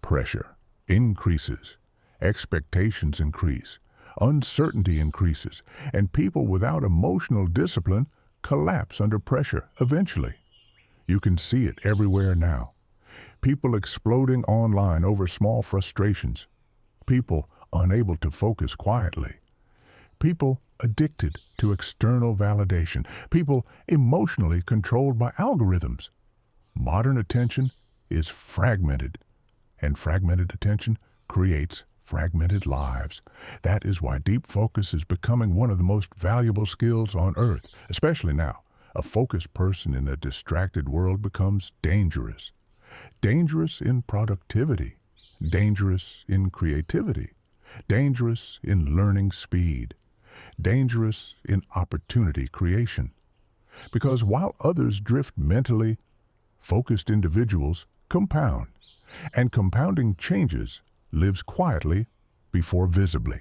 Pressure increases. Expectations increase. Uncertainty increases, and people without emotional discipline collapse under pressure eventually. You can see it everywhere now. People exploding online over small frustrations. People unable to focus quietly. People addicted to external validation. People emotionally controlled by algorithms. Modern attention is fragmented, and fragmented attention creates fragmented lives. That is why deep focus is becoming one of the most valuable skills on earth, especially now. A focused person in a distracted world becomes dangerous. Dangerous in productivity, dangerous in creativity, dangerous in learning speed, dangerous in opportunity creation. Because while others drift mentally, focused individuals compound, and compounding changes lives quietly before visibly.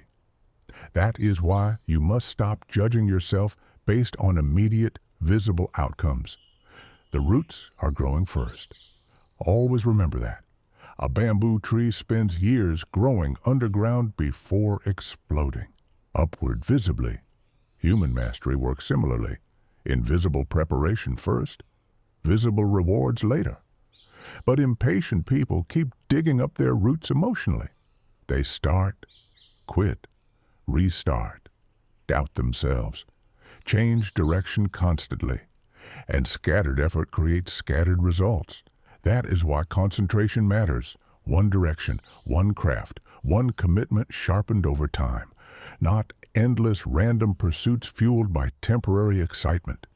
That is why you must stop judging yourself based on immediate, visible outcomes. The roots are growing first. Always remember that. A bamboo tree spends years growing underground before exploding. Upward visibly. Human mastery works similarly. Invisible preparation first, visible rewards later. But impatient people keep digging up their roots emotionally. They start, quit, restart, doubt themselves, change direction constantly, and scattered effort creates scattered results. That is why concentration matters. One direction, one craft, one commitment sharpened over time, not endless random pursuits fueled by temporary excitement.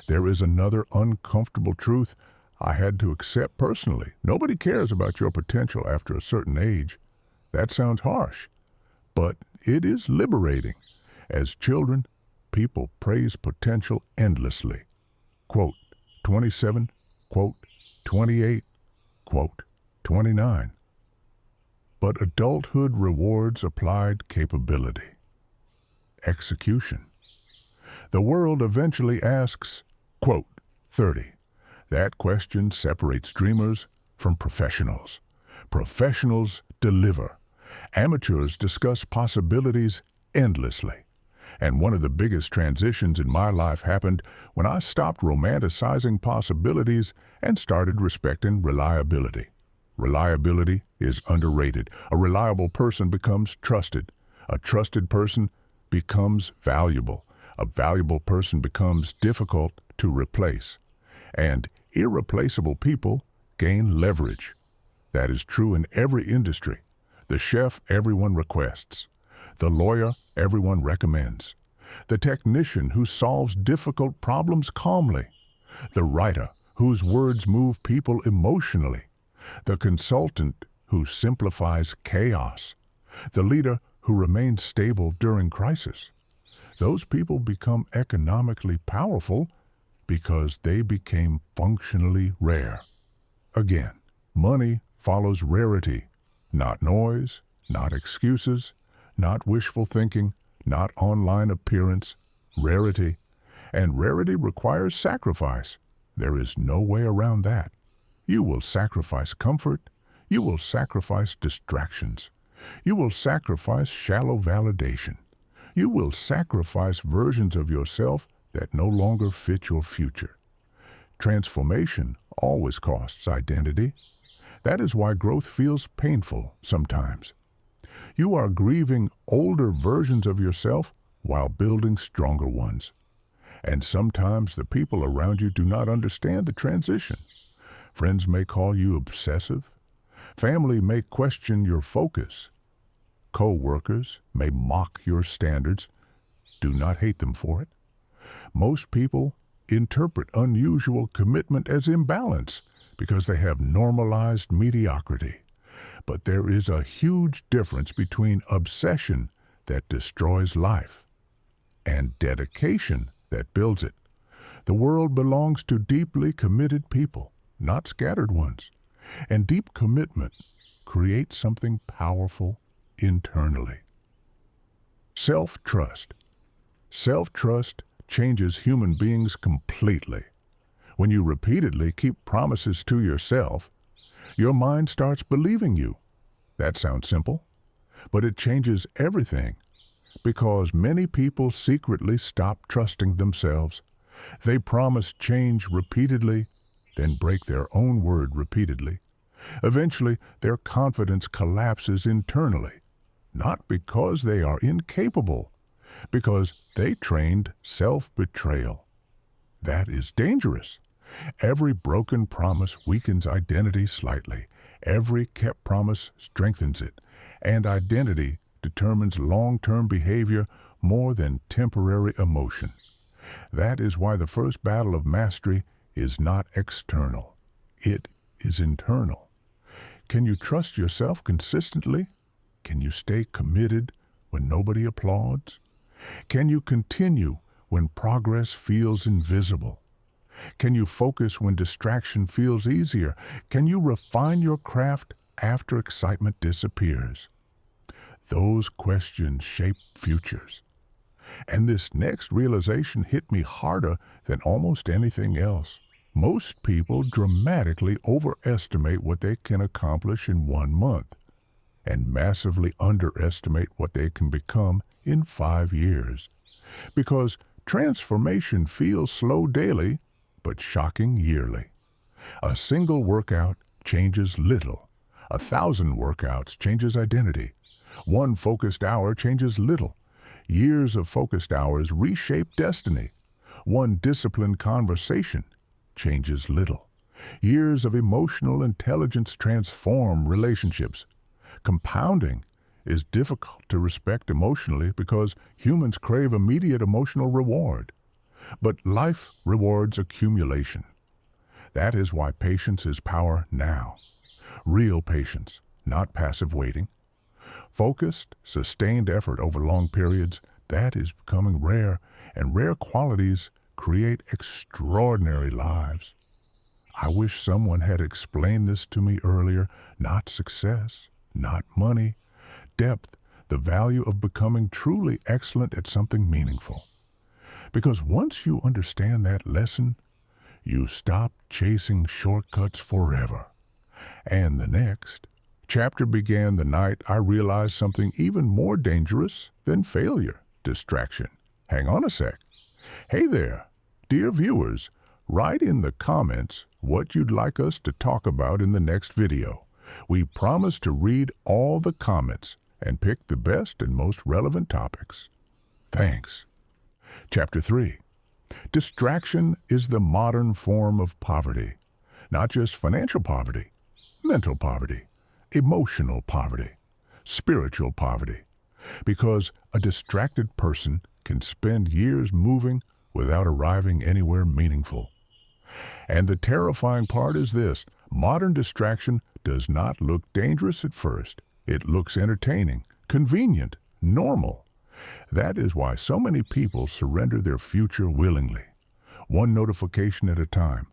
There is another uncomfortable truth I had to accept personally. Nobody cares about your potential after a certain age. That sounds harsh, but it is liberating. As children, people praise potential endlessly. Quote, 27, quote, 28, quote, 29. But adulthood rewards applied capability. Execution. The world eventually asks, quote, 30. That question separates dreamers from professionals. Professionals deliver. Amateurs discuss possibilities endlessly. And one of the biggest transitions in my life happened when I stopped romanticizing possibilities and started respecting reliability. Reliability is underrated. A reliable person becomes trusted. A trusted person becomes valuable. A valuable person becomes difficult to replace. And irreplaceable people gain leverage. That is true in every industry. The chef everyone requests. The lawyer everyone recommends. The technician who solves difficult problems calmly. The writer whose words move people emotionally. The consultant who simplifies chaos. The leader who remains stable during crisis. Those people become economically powerful because they became functionally rare. Again, money follows rarity, not noise, not excuses, not wishful thinking, not online appearance, rarity. And rarity requires sacrifice. There is no way around that. You will sacrifice comfort. You will sacrifice distractions. You will sacrifice shallow validation. You will sacrifice versions of yourself that no longer fit your future. Transformation always costs identity. That is why growth feels painful sometimes. You are grieving older versions of yourself while building stronger ones. And sometimes the people around you do not understand the transition. Friends may call you obsessive. Family may question your focus. Co-workers may mock your standards. Do not hate them for it. Most people interpret unusual commitment as imbalance because they have normalized mediocrity. But there is a huge difference between obsession that destroys life and dedication that builds it. The world belongs to deeply committed people, not scattered ones. And deep commitment creates something powerful internally. Self-trust. Self-trust changes human beings completely. When you repeatedly keep promises to yourself, your mind starts believing you. That sounds simple, but it changes everything. Because many people secretly stop trusting themselves. They promise change repeatedly, then break their own word repeatedly. Eventually, their confidence collapses internally, not because they are incapable, because they trained self-betrayal. That is dangerous. Every broken promise weakens identity slightly. Every kept promise strengthens it, and identity determines long-term behavior more than temporary emotion. That is why the first battle of mastery is not external. It is internal. Can you trust yourself consistently? Can you stay committed when nobody applauds? Can you continue when progress feels invisible? Can you focus when distraction feels easier? Can you refine your craft after excitement disappears? Those questions shape futures. And this next realization hit me harder than almost anything else. Most people dramatically overestimate what they can accomplish in 1 month and massively underestimate what they can become in 5 years. Because transformation feels slow daily, but shocking yearly. A single workout changes little. 1,000 workouts changes identity. 1 focused hour changes little. Years of focused hours reshape destiny. 1 disciplined conversation changes little. Years of emotional intelligence transform relationships. Compounding is difficult to respect emotionally because humans crave immediate emotional reward. But life rewards accumulation. That is why patience is power now. Real patience, not passive waiting. Focused, sustained effort over long periods, that is becoming rare, and rare qualities create extraordinary lives. I wish someone had explained this to me earlier. Not success, not money, depth, the value of becoming truly excellent at something meaningful. Because once you understand that lesson, you stop chasing shortcuts forever. And the next chapter began the night I realized something even more dangerous than failure: distraction. Hang on a sec. Hey there, dear viewers, write in the comments what you'd like us to talk about in the next video. We promise to read all the comments and pick the best and most relevant topics. Thanks. Chapter 3. Distraction is the modern form of poverty. Not just financial poverty, mental poverty, emotional poverty, spiritual poverty. Because a distracted person can spend years moving without arriving anywhere meaningful. And the terrifying part is this: modern distraction does not look dangerous at first. It looks entertaining, convenient, normal. That is why so many people surrender their future willingly, 1 notification at a time.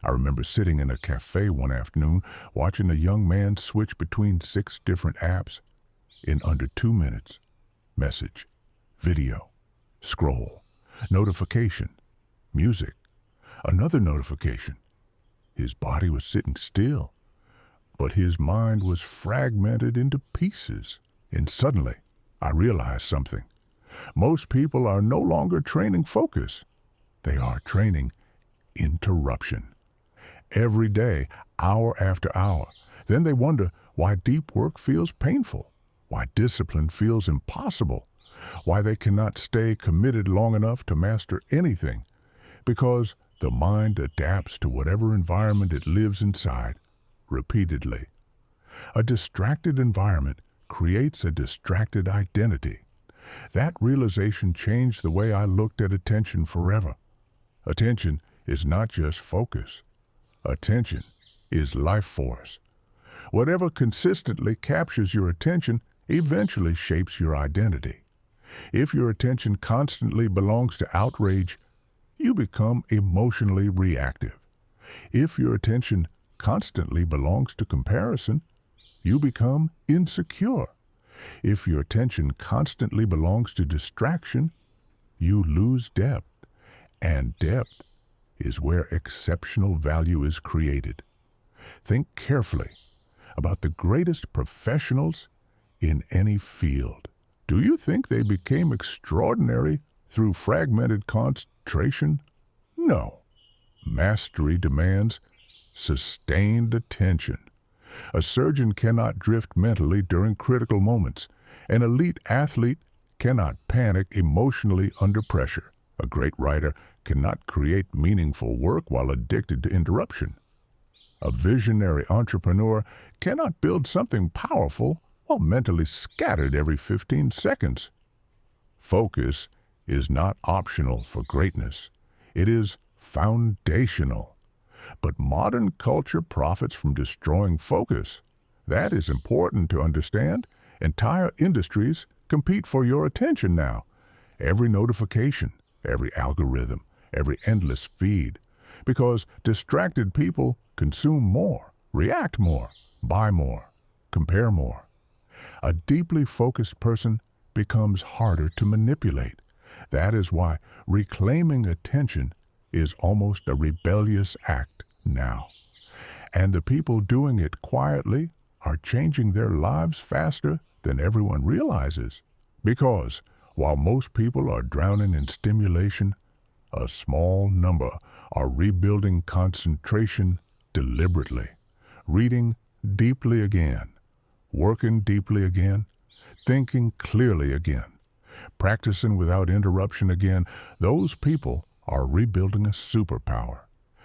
I remember sitting in a cafe one afternoon watching a young man switch between 6 different apps in under 2 minutes. Message, video, scroll, notification, music, another notification. His body was sitting still, but his mind was fragmented into pieces. And suddenly, I realized something. Most people are no longer training focus. They are training interruption. Every day, hour after hour. Then they wonder why deep work feels painful, why discipline feels impossible, why they cannot stay committed long enough to master anything. Because the mind adapts to whatever environment it lives inside, repeatedly. A distracted environment creates a distracted identity. That realization changed the way I looked at attention forever. Attention is not just focus. Attention is life force. Whatever consistently captures your attention eventually shapes your identity. If your attention constantly belongs to outrage, you become emotionally reactive. If your attention constantly belongs to comparison, you become insecure. If your attention constantly belongs to distraction, you lose depth. And depth is where exceptional value is created. Think carefully about the greatest professionals in any field. Do you think they became extraordinary through fragmented concentration? No. Mastery demands sustained attention. A surgeon cannot drift mentally during critical moments. An elite athlete cannot panic emotionally under pressure. A great writer cannot create meaningful work while addicted to interruption. A visionary entrepreneur cannot build something powerful while mentally scattered every 15 seconds. Focus is not optional for greatness. It is foundational. But modern culture profits from destroying focus. That is important to understand. Entire industries compete for your attention now. Every notification, every algorithm, every endless feed. Because distracted people consume more, react more, buy more, compare more. A deeply focused person becomes harder to manipulate. That is why reclaiming attention is almost a rebellious act now. And the people doing it quietly are changing their lives faster than everyone realizes. Because while most people are drowning in stimulation, a small number are rebuilding concentration deliberately, reading deeply again, working deeply again, thinking clearly again, practicing without interruption again. Those people are rebuilding a superpower,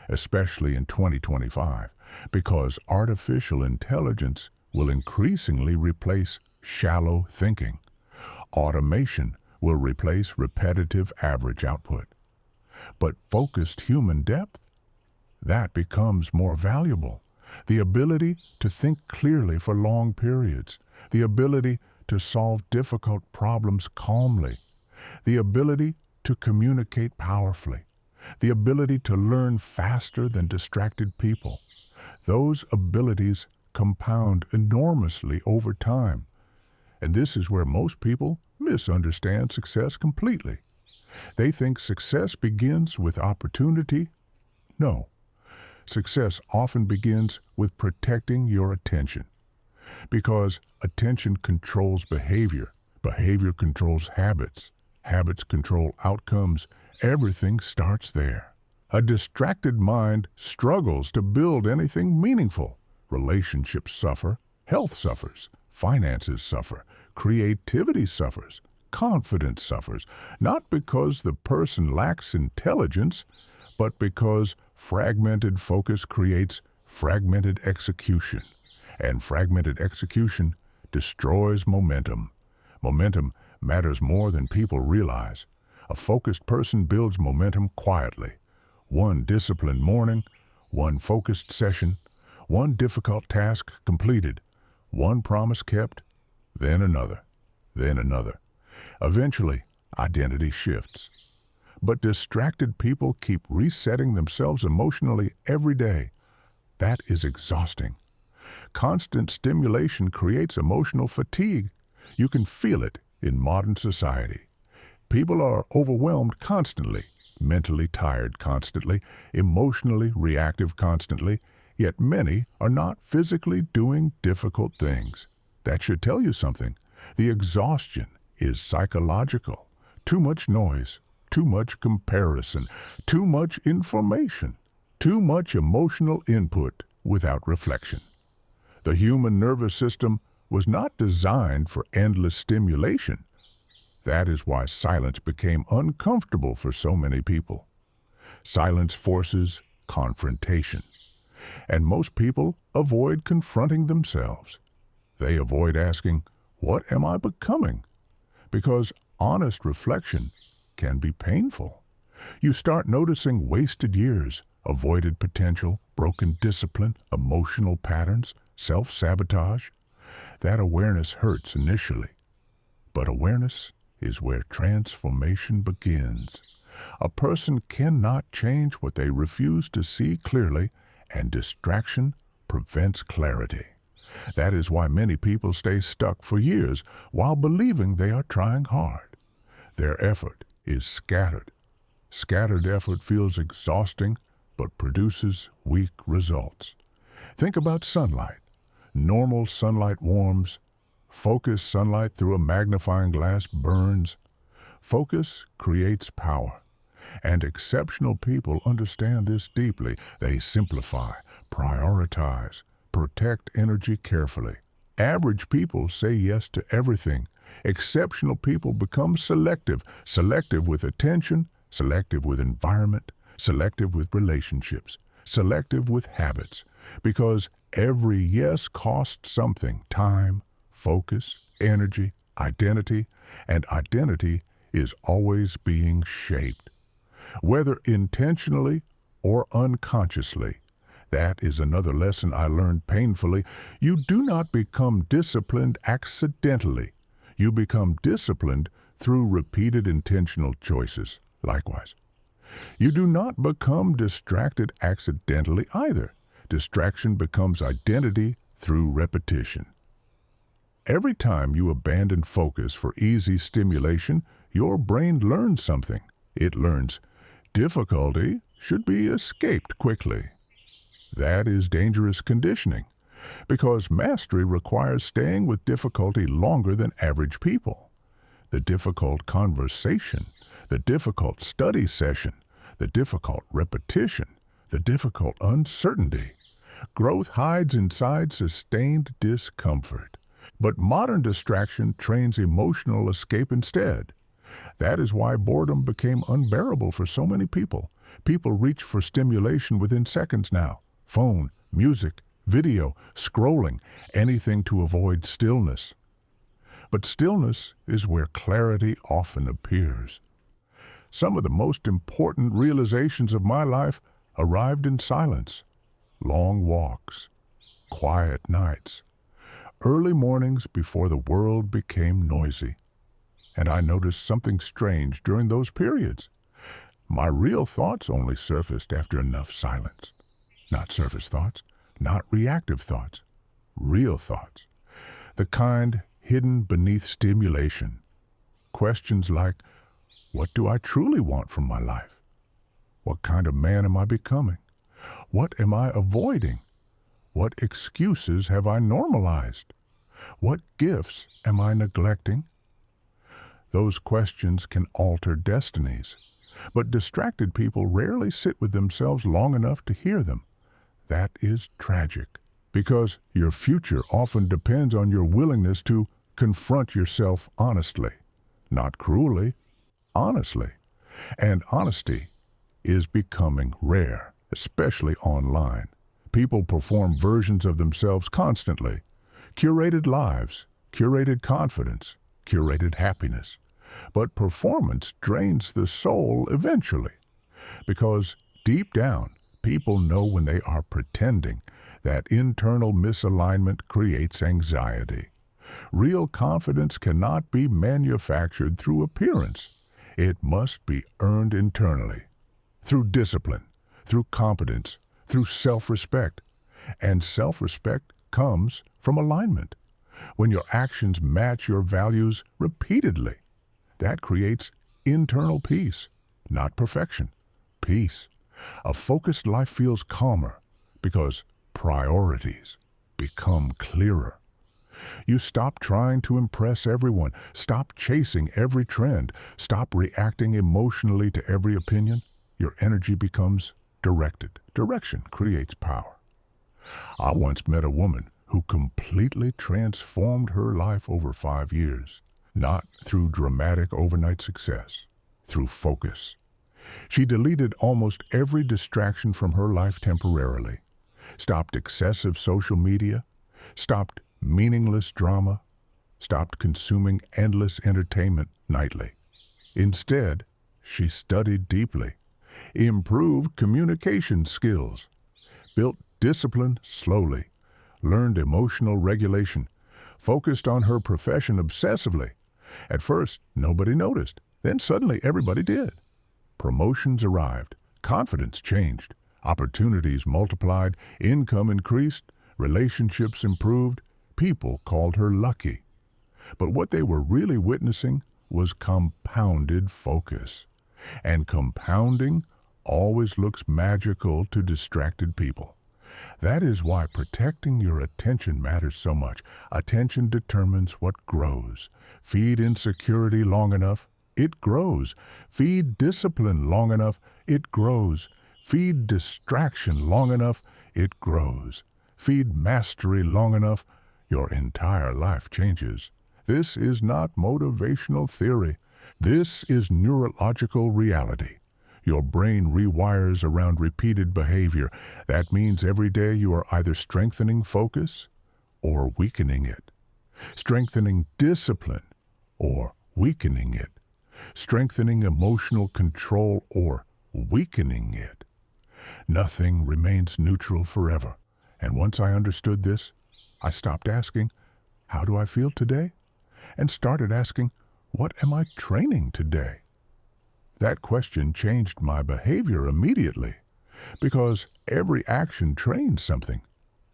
especially in 2025, because artificial intelligence will increasingly replace shallow thinking. Automation will replace repetitive average output. But focused human depth, that becomes more valuable. The ability to think clearly for long periods, the ability to solve difficult problems calmly, the ability to communicate powerfully, the ability to learn faster than distracted people. Those abilities compound enormously over time. And this is where most people misunderstand success completely. They think success begins with opportunity. No. Success often begins with protecting your attention. Because attention controls behavior. Behavior controls habits. Habits control outcomes. Everything starts there. A distracted mind struggles to build anything meaningful. Relationships suffer. Health suffers. Finances suffer. Creativity suffers. Confidence suffers. Not because the person lacks intelligence, but because fragmented focus creates fragmented execution. And fragmented execution destroys momentum. Momentum matters more than people realize. A focused person builds momentum quietly. One disciplined morning, one focused session, one difficult task completed, one promise kept, then another, then another. Eventually, identity shifts. But distracted people keep resetting themselves emotionally every day. That is exhausting. Constant stimulation creates emotional fatigue. You can feel it in modern society. People are overwhelmed constantly, mentally tired constantly, emotionally reactive constantly, yet many are not physically doing difficult things. That should tell you something. The exhaustion is psychological. Too much noise, too much comparison, too much information, too much emotional input without reflection. The human nervous system was not designed for endless stimulation. That is why silence became uncomfortable for so many people. Silence forces confrontation. And most people avoid confronting themselves. They avoid asking, "What am I becoming?" Because honest reflection can be painful. You start noticing wasted years, avoided potential, broken discipline, emotional patterns, self-sabotage. That awareness hurts initially. But awareness is where transformation begins. A person cannot change what they refuse to see clearly, and distraction prevents clarity. That is why many people stay stuck for years while believing they are trying hard. Their effort is scattered. Scattered effort feels exhausting but produces weak results. Think about sunlight. Normal sunlight warms, Focused sunlight through a magnifying glass burns. Focus creates power. And exceptional people understand this deeply. They simplify, prioritize, protect energy carefully. Average people say yes to everything. Exceptional people become selective, selective with attention, selective with environment, selective with relationships, selective with habits, because every yes costs something: time, focus, energy, identity, and identity is always being shaped, whether intentionally or unconsciously. That is another lesson I learned painfully. You do not become disciplined accidentally. You become disciplined through repeated intentional choices. Likewise, you do not become distracted accidentally either. Distraction becomes identity through repetition. Every time you abandon focus for easy stimulation, your brain learns something. It learns difficulty should be escaped quickly. That is dangerous conditioning, because mastery requires staying with difficulty longer than average people. The difficult conversation, the difficult study session, the difficult repetition, the difficult uncertainty. Growth hides inside sustained discomfort. But modern distraction trains emotional escape instead. That is why boredom became unbearable for so many people. People reach for stimulation within seconds now. Phone, music, video, scrolling, anything to avoid stillness. But stillness is where clarity often appears. Some of the most important realizations of my life arrived in silence. Long walks, quiet nights, early mornings before the world became noisy. And I noticed something strange during those periods. My real thoughts only surfaced after enough silence. Not surface thoughts, not reactive thoughts, real thoughts. The kind hidden beneath stimulation. Questions like, what do I truly want from my life? What kind of man am I becoming? What am I avoiding? What excuses have I normalized? What gifts am I neglecting? Those questions can alter destinies, but distracted people rarely sit with themselves long enough to hear them. That is tragic, because your future often depends on your willingness to confront yourself honestly, not cruelly, honestly. And honesty is becoming rare, especially online. People perform versions of themselves constantly. Curated lives, curated confidence, curated happiness. But performance drains the soul eventually, because deep down, people know when they are pretending. That internal misalignment creates anxiety. Real confidence cannot be manufactured through appearance. It must be earned internally, through discipline, through competence, through self-respect. And self-respect comes from alignment. When your actions match your values repeatedly, that creates internal peace, not perfection, peace. A focused life feels calmer because priorities become clearer. You stop trying to impress everyone, stop chasing every trend, stop reacting emotionally to every opinion. Your energy becomes directed. Direction creates power. I once met a woman who completely transformed her life over 5 years, not through dramatic overnight success, through focus. She deleted almost every distraction from her life temporarily, stopped excessive social media, stopped meaningless drama, stopped consuming endless entertainment nightly. Instead, she studied deeply, improved communication skills, built discipline slowly, learned emotional regulation, focused on her profession obsessively. At first, nobody noticed. Then suddenly everybody did. Promotions arrived, confidence changed, opportunities multiplied, income increased, relationships improved. People called her lucky. But what they were really witnessing was compounded focus. And compounding always looks magical to distracted people. That is why protecting your attention matters so much. Attention determines what grows. Feed insecurity long enough, it grows. Feed discipline long enough, it grows. Feed distraction long enough, it grows. Feed mastery long enough, your entire life changes. This is not motivational theory. This is neurological reality. Your brain rewires around repeated behavior. That means every day you are either strengthening focus or weakening it. Strengthening discipline or weakening it. Strengthening emotional control or weakening it. Nothing remains neutral forever. And once I understood this, I stopped asking, how do I feel today? And started asking, what am I training today? That question changed my behavior immediately, because every action trains something.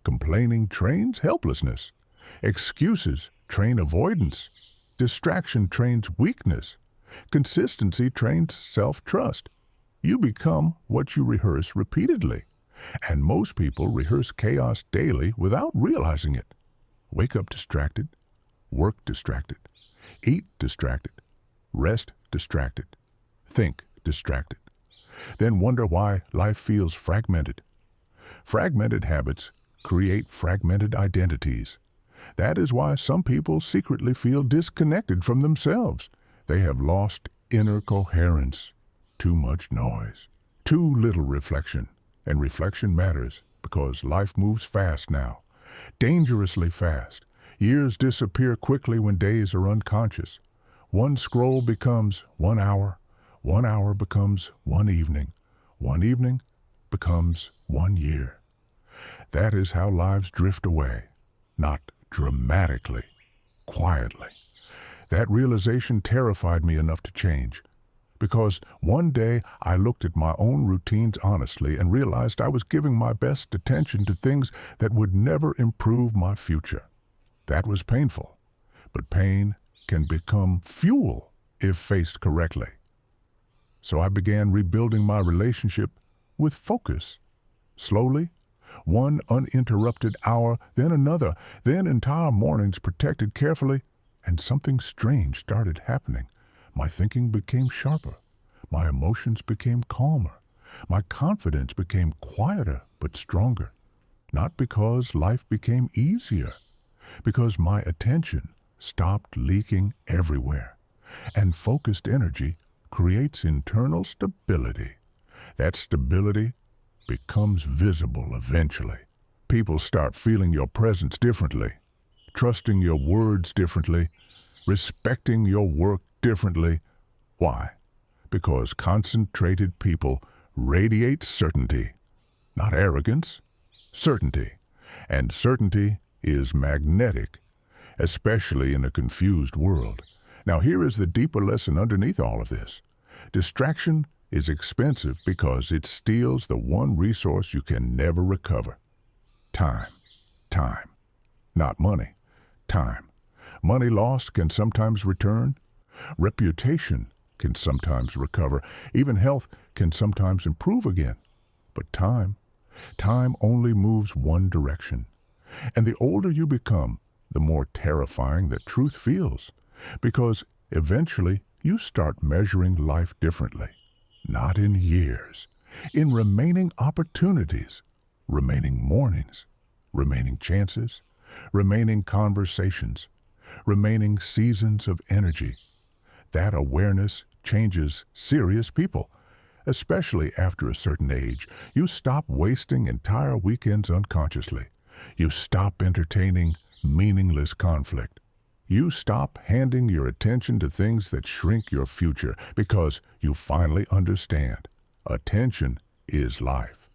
Complaining trains helplessness. Excuses train avoidance. Distraction trains weakness. Consistency trains self-trust. You become what you rehearse repeatedly. And most people rehearse chaos daily without realizing it. Wake up distracted, work distracted, eat distracted, rest distracted, think distracted. Then wonder why life feels fragmented. Fragmented habits create fragmented identities. That is why some people secretly feel disconnected from themselves. They have lost inner coherence. Too much noise. Too little reflection. And reflection matters because life moves fast now. Dangerously fast. Years disappear quickly when days are unconscious. One scroll becomes 1 hour. 1 hour becomes 1 evening. 1 evening becomes 1 year. That is how lives drift away. Not dramatically, quietly. That realization terrified me enough to change. Because one day I looked at my own routines honestly and realized I was giving my best attention to things that would never improve my future. That was painful, but pain can become fuel if faced correctly. So I began rebuilding my relationship with focus. Slowly, one uninterrupted hour, then another, then entire mornings protected carefully, and something strange started happening. My thinking became sharper. My emotions became calmer. My confidence became quieter but stronger. Not because life became easier, because my attention stopped leaking everywhere. And focused energy creates internal stability. That stability becomes visible eventually. People start feeling your presence differently, trusting your words differently, respecting your work differently. Why? Because concentrated people radiate certainty, not arrogance, certainty. And certainty is magnetic, especially in a confused world. Now here is the deeper lesson underneath all of this. Distraction is expensive because it steals the one resource you can never recover. Time. Time. Not money. Time. Money lost can sometimes return. Reputation can sometimes recover. Even health can sometimes improve again. But time only moves one direction. And the older you become, the more terrifying that truth feels. Because eventually you start measuring life differently. Not in years, in remaining opportunities, remaining mornings, remaining chances, remaining conversations, remaining seasons of energy. That awareness changes serious people, especially after a certain age. You stop wasting entire weekends unconsciously. You stop entertaining meaningless conflict. You stop handing your attention to things that shrink your future because you finally understand. Attention is life.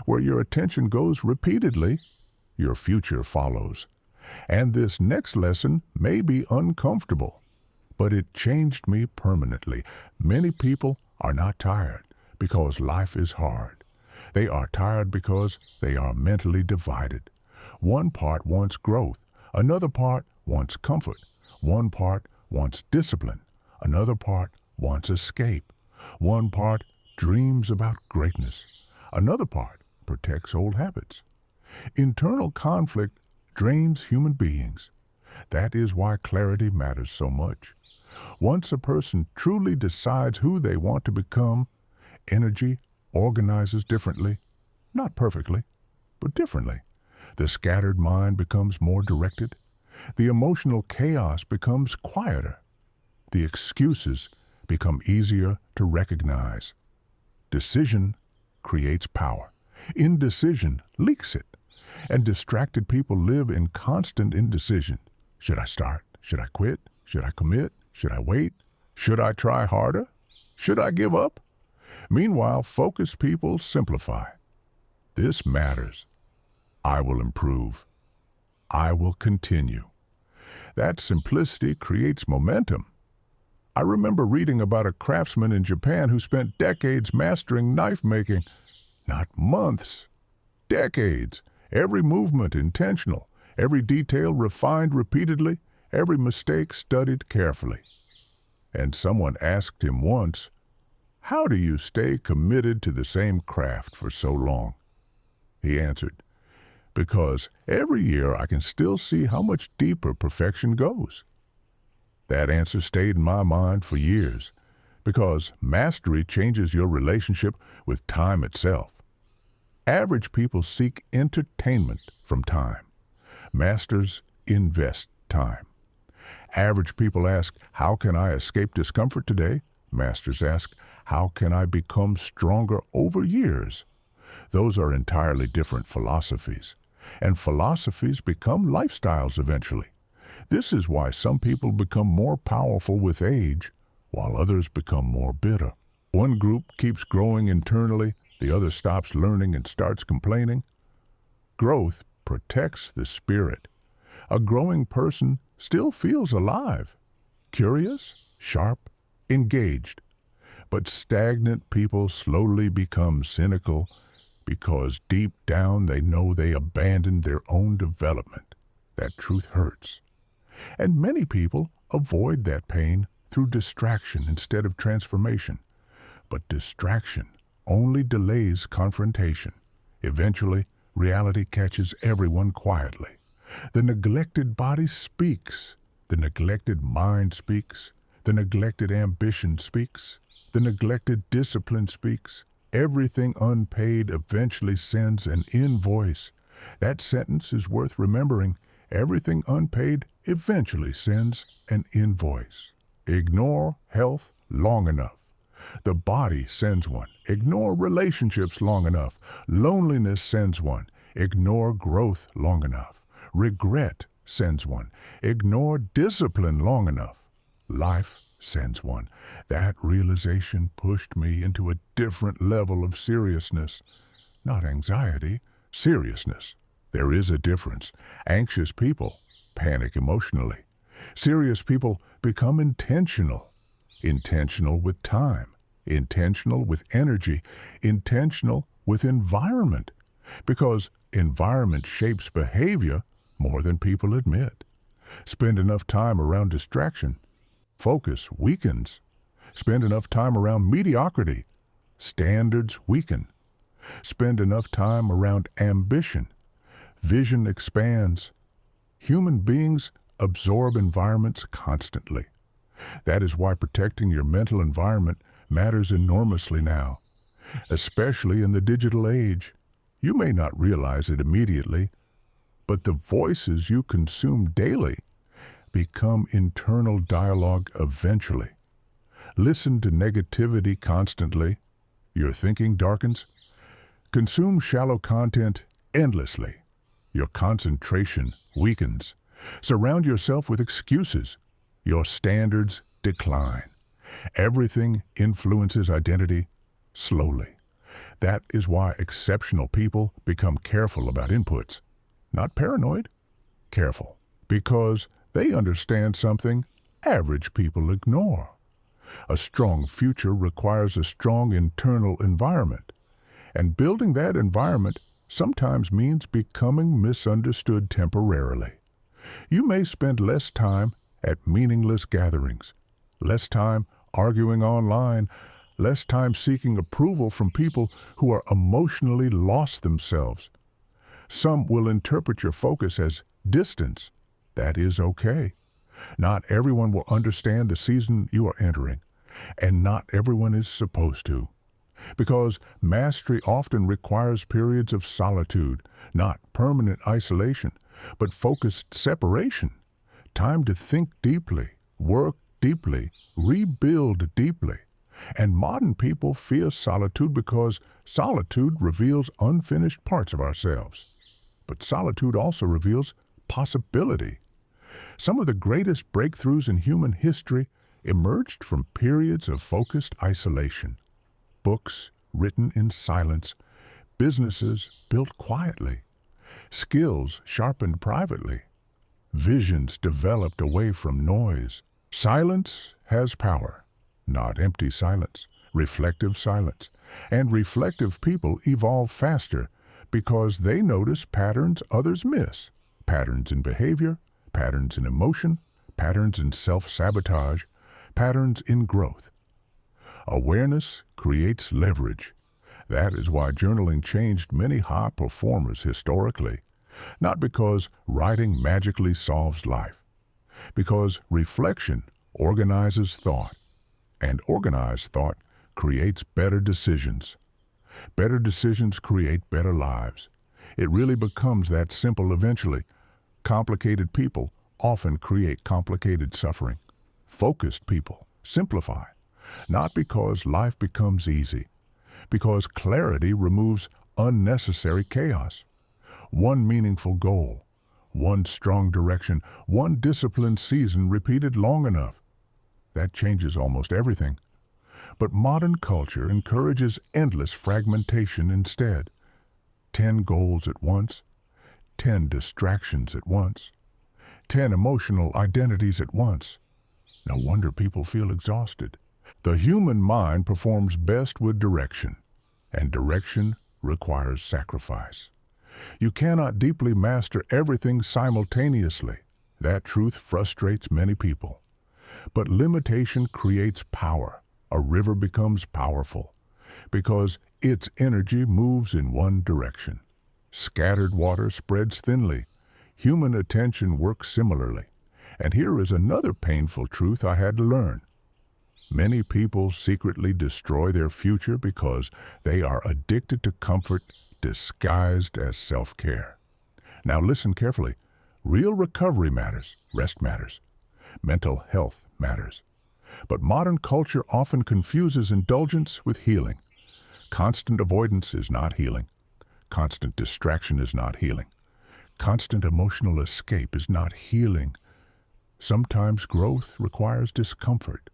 Where your attention goes repeatedly, your future follows. And this next lesson may be uncomfortable, but it changed me permanently. Many people are not tired because life is hard. They are tired because they are mentally divided. One part wants growth. Another part wants comfort. One part wants discipline. Another part wants escape. One part dreams about greatness. Another part protects old habits. Internal conflict drains human beings. That is why clarity matters so much. Once a person truly decides who they want to become, energy organizes differently, not perfectly, but differently. The scattered mind becomes more directed. The emotional chaos becomes quieter. The excuses become easier to recognize. Decision creates power. Indecision leaks it. And distracted people live in constant indecision. Should I start? Should I quit? Should I commit? Should I wait? Should I try harder? Should I give up? Meanwhile, focused people simplify. This matters. I will improve. I will continue. That simplicity creates momentum. I remember reading about a craftsman in Japan who spent decades mastering knife making. Not months, decades. Every movement intentional, every detail refined repeatedly, every mistake studied carefully. And someone asked him once, "How do you stay committed to the same craft for so long?" He answered, "Because every year I can still see how much deeper perfection goes." That answer stayed in my mind for years, because mastery changes your relationship with time itself. Average people seek entertainment from time. Masters invest time. Average people ask, "How can I escape discomfort today?" Masters ask, "How can I become stronger over years?" Those are entirely different philosophies. And philosophies become lifestyles eventually. This is why some people become more powerful with age, while others become more bitter. One group keeps growing internally, the other stops learning and starts complaining. Growth protects the spirit. A growing person still feels alive, curious, sharp, engaged. But stagnant people slowly become cynical because deep down they know they abandoned their own development. That truth hurts. And many people avoid that pain through distraction instead of transformation. But distraction only delays confrontation. Eventually, reality catches everyone quietly. The neglected body speaks. The neglected mind speaks. The neglected ambition speaks. The neglected discipline speaks. Everything unpaid eventually sends an invoice. That sentence is worth remembering. Everything unpaid eventually sends an invoice. Ignore health long enough. The body sends one. Ignore relationships long enough. Loneliness sends one. Ignore growth long enough. Regret sends one. Ignore discipline long enough. Life sends one. That realization pushed me into a different level of seriousness. Not anxiety, seriousness. There is a difference. Anxious people panic emotionally. Serious people become intentional. Intentional with time. Intentional with energy. Intentional with environment. Because environment shapes behavior more than people admit. Spend enough time around distraction. Focus weakens. Spend enough time around mediocrity. Standards weaken. Spend enough time around ambition. Vision expands. Human beings absorb environments constantly. That is why protecting your mental environment matters enormously now, especially in the digital age. You may not realize it immediately, but the voices you consume daily become internal dialogue eventually. Listen to negativity constantly. Your thinking darkens. Consume shallow content endlessly. Your concentration weakens. Surround yourself with excuses. Your standards decline. Everything influences identity slowly. That is why exceptional people become careful about inputs. Not paranoid, careful. Because they understand something average people ignore. A strong future requires a strong internal environment. And building that environment sometimes means becoming misunderstood temporarily. You may spend less time at meaningless gatherings, less time arguing online, less time seeking approval from people who are emotionally lost themselves. Some will interpret your focus as distance. That is okay. Not everyone will understand the season you are entering, and not everyone is supposed to. Because mastery often requires periods of solitude, not permanent isolation, but focused separation. Time to think deeply, work deeply, rebuild deeply. And modern people fear solitude because solitude reveals unfinished parts of ourselves. But solitude also reveals possibility. Some of the greatest breakthroughs in human history emerged from periods of focused isolation. Books written in silence, businesses built quietly, skills sharpened privately, visions developed away from noise. Silence has power, not empty silence, reflective silence. And reflective people evolve faster because they notice patterns others miss. Patterns in behavior, patterns in emotion, patterns in self-sabotage, patterns in growth. Awareness creates leverage. That is why journaling changed many high performers historically. Not because writing magically solves life, because reflection organizes thought, and organized thought creates better decisions. Better decisions create better lives. It really becomes that simple eventually. Complicated people often create complicated suffering. Focused people simplify, not because life becomes easy, because clarity removes unnecessary chaos. One meaningful goal, one strong direction, one disciplined season repeated long enough. That changes almost everything. But modern culture encourages endless fragmentation instead. 10 goals at once, 10 distractions at once, 10 emotional identities at once. No wonder people feel exhausted. The human mind performs best with direction, and direction requires sacrifice. You cannot deeply master everything simultaneously. That truth frustrates many people. But limitation creates power. A river becomes powerful because its energy moves in one direction. Scattered water spreads thinly. Human attention works similarly. And here is another painful truth I had to learn. Many people secretly destroy their future because they are addicted to comfort disguised as self-care. Now listen carefully. Real recovery matters. Rest matters. Mental health matters. But modern culture often confuses indulgence with healing. Constant avoidance is not healing. Constant distraction is not healing. Constant emotional escape is not healing. Sometimes growth requires discomfort.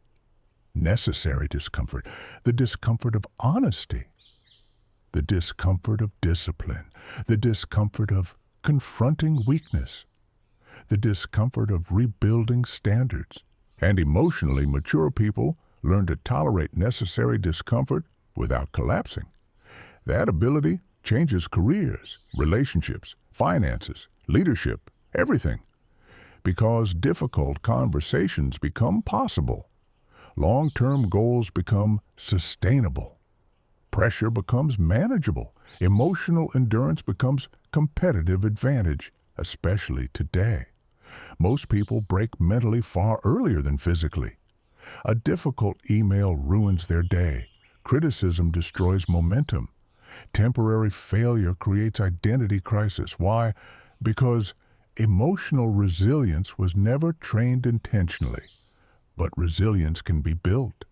Necessary discomfort. The discomfort of honesty. The discomfort of discipline. The discomfort of confronting weakness. The discomfort of rebuilding standards. And emotionally mature people learn to tolerate necessary discomfort without collapsing. That ability changes careers, relationships, finances, leadership, everything. Because difficult conversations become possible. Long-term goals become sustainable. Pressure becomes manageable. Emotional endurance becomes competitive advantage, especially today. Most people break mentally far earlier than physically. A difficult email ruins their day. Criticism destroys momentum. Temporary failure creates identity crisis. Why? Because emotional resilience was never trained intentionally. But resilience can be built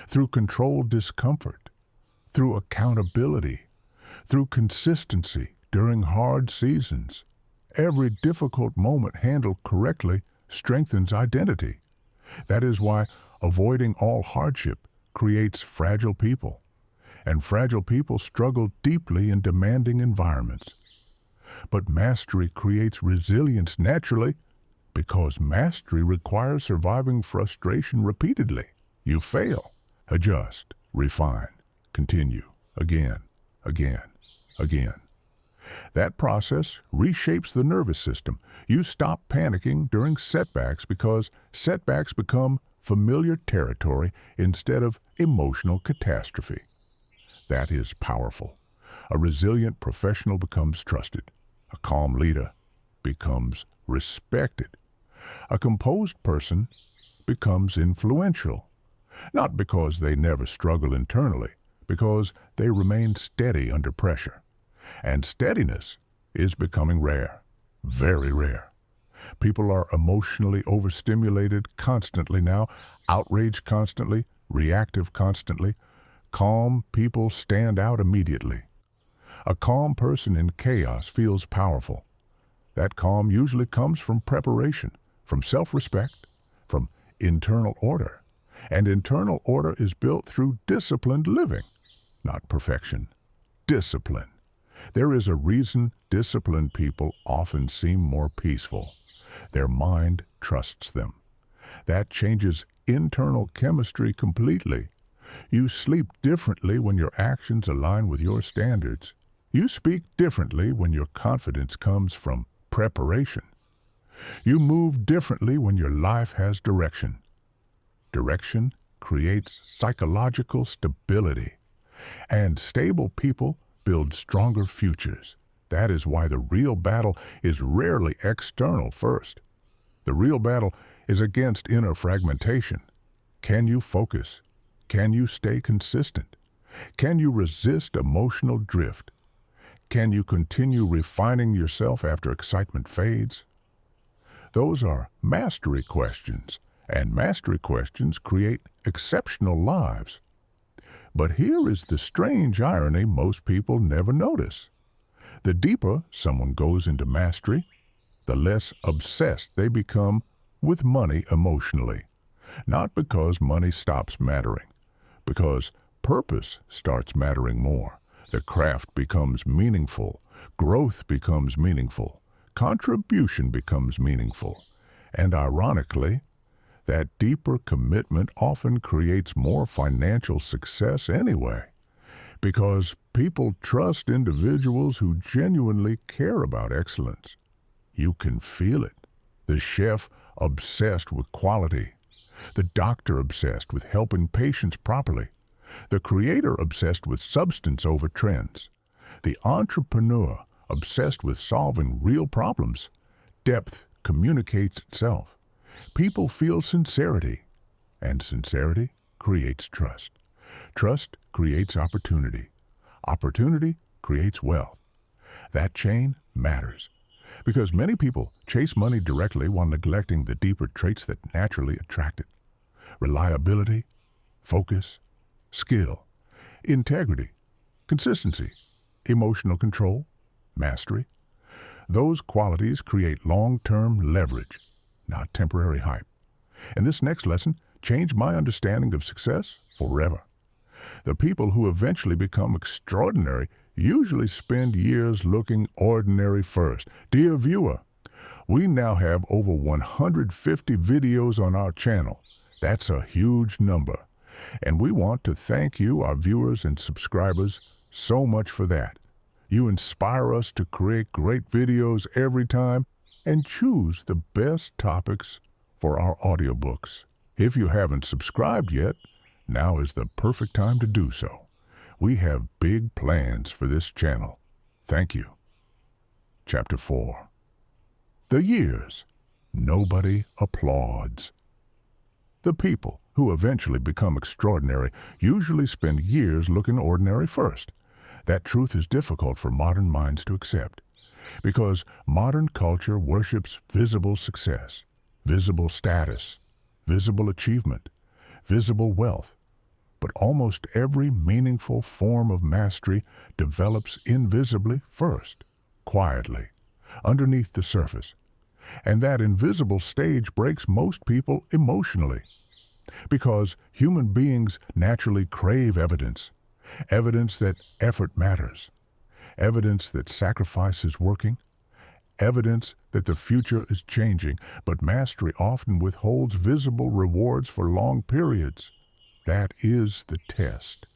through controlled discomfort, through accountability, through consistency during hard seasons. Every difficult moment handled correctly strengthens identity. That is why avoiding all hardship creates fragile people. And fragile people struggle deeply in demanding environments. But mastery creates resilience naturally because mastery requires surviving frustration repeatedly. You fail, adjust, refine, continue, again, again, again. That process reshapes the nervous system. You stop panicking during setbacks because setbacks become familiar territory instead of emotional catastrophe. That is powerful. A resilient professional becomes trusted. A calm leader becomes respected. A composed person becomes influential, not because they never struggle internally, because they remain steady under pressure. And steadiness is becoming rare, very rare. People are emotionally overstimulated constantly now, outraged constantly, reactive constantly. Calm people stand out immediately. A calm person in chaos feels powerful. That calm usually comes from preparation, from self-respect, from internal order. And internal order is built through disciplined living, not perfection. Discipline. There is a reason disciplined people often seem more peaceful. Their mind trusts them. That changes internal chemistry completely. You sleep differently when your actions align with your standards. You speak differently when your confidence comes from preparation. You move differently when your life has direction. Direction creates psychological stability. And stable people build stronger futures. That is why the real battle is rarely external first. The real battle is against inner fragmentation. Can you focus? Can you stay consistent? Can you resist emotional drift? Can you continue refining yourself after excitement fades? Those are mastery questions, and mastery questions create exceptional lives. But here is the strange irony most people never notice. The deeper someone goes into mastery, the less obsessed they become with money emotionally. Not because money stops mattering, because purpose starts mattering more. The craft becomes meaningful, growth becomes meaningful, contribution becomes meaningful. And ironically, that deeper commitment often creates more financial success anyway, because people trust individuals who genuinely care about excellence. You can feel it. The chef obsessed with quality, the doctor obsessed with helping patients properly, the creator obsessed with substance over trends, the entrepreneur obsessed with solving real problems. Depth communicates itself. People feel sincerity, and sincerity creates trust. Trust creates opportunity. Opportunity creates wealth. That chain matters, because many people chase money directly while neglecting the deeper traits that naturally attract it. Reliability, focus, skill, integrity, consistency, emotional control, mastery. Those qualities create long-term leverage, not temporary hype. And this next lesson changed my understanding of success forever. The people who eventually become extraordinary usually spend years looking ordinary first. Dear viewer, we now have over 150 videos on our channel. That's a huge number. And we want to thank you, our viewers and subscribers, so much for that. You inspire us to create great videos every time and choose the best topics for our audiobooks. If you haven't subscribed yet, now is the perfect time to do so. We have big plans for this channel. Thank you. Chapter 4. The years nobody applauds. The people who eventually become extraordinary usually spend years looking ordinary first. That truth is difficult for modern minds to accept, because modern culture worships visible success, visible status, visible achievement, visible wealth. But almost every meaningful form of mastery develops invisibly first, quietly, underneath the surface. And that invisible stage breaks most people emotionally, because human beings naturally crave evidence. Evidence that effort matters, evidence that sacrifice is working, evidence that the future is changing, but mastery often withholds visible rewards for long periods. That is the test.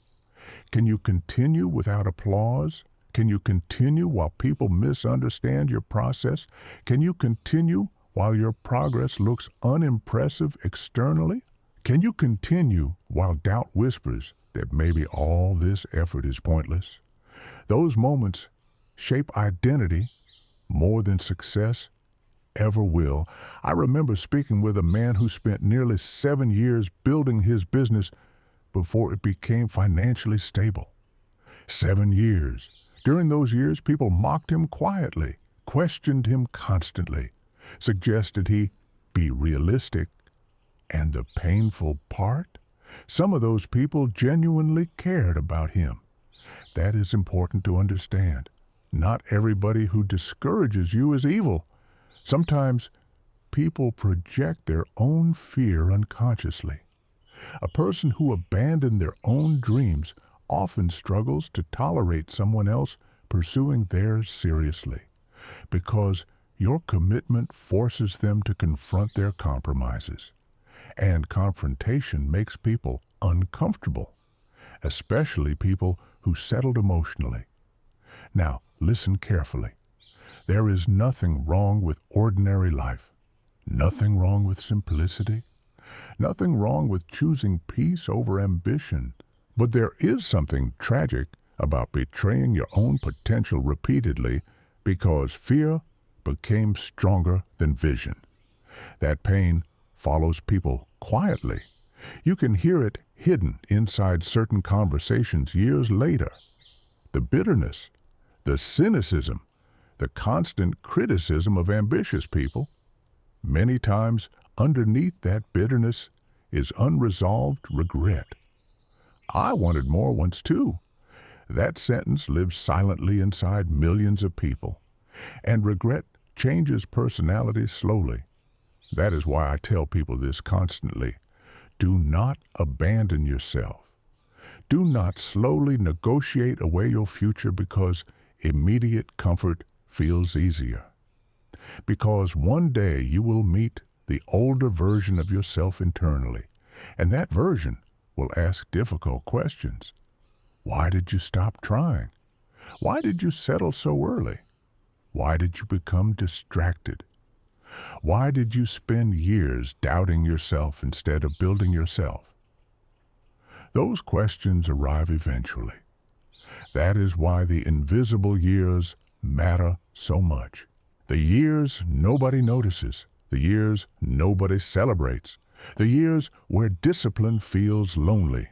Can you continue without applause? Can you continue while people misunderstand your process? Can you continue while your progress looks unimpressive externally? Can you continue while doubt whispers that maybe all this effort is pointless? Those moments shape identity more than success ever will. I remember speaking with a man who spent nearly 7 years building his business before it became financially stable. 7 years. During those years, people mocked him quietly, questioned him constantly, suggested he be realistic. And the painful part? Some of those people genuinely cared about him. That is important to understand. Not everybody who discourages you is evil. Sometimes people project their own fear unconsciously. A person who abandoned their own dreams often struggles to tolerate someone else pursuing theirs seriously, because your commitment forces them to confront their compromises. And confrontation makes people uncomfortable, especially people who settled emotionally. Now, listen carefully. There is nothing wrong with ordinary life, nothing wrong with simplicity, nothing wrong with choosing peace over ambition. But there is something tragic about betraying your own potential repeatedly because fear became stronger than vision. That pain follows people quietly. You can hear it hidden inside certain conversations years later. The bitterness, the cynicism, the constant criticism of ambitious people. Many times, underneath that bitterness is unresolved regret. I wanted more once too. That sentence lives silently inside millions of people, and regret changes personality slowly. That is why I tell people this constantly. Do not abandon yourself. Do not slowly negotiate away your future because immediate comfort feels easier. Because one day you will meet the older version of yourself internally, and that version will ask difficult questions. Why did you stop trying? Why did you settle so early? Why did you become distracted? Why did you spend years doubting yourself instead of building yourself? Those questions arrive eventually. That is why the invisible years matter so much. The years nobody notices, the years nobody celebrates, the years where discipline feels lonely.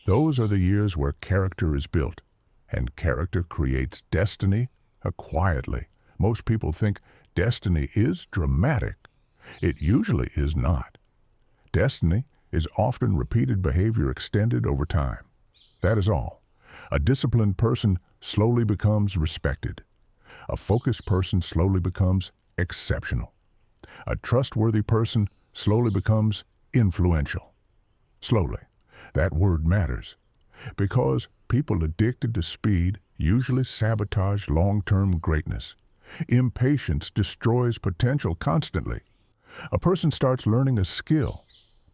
Those are the years where character is built, and character creates destiny quietly. Most people think destiny is dramatic. It usually is not. Destiny is often repeated behavior extended over time. That is all. A disciplined person slowly becomes respected. A focused person slowly becomes exceptional. A trustworthy person slowly becomes influential. Slowly. That word matters, because people addicted to speed usually sabotage long-term greatness. Impatience destroys potential constantly. A person starts learning a skill.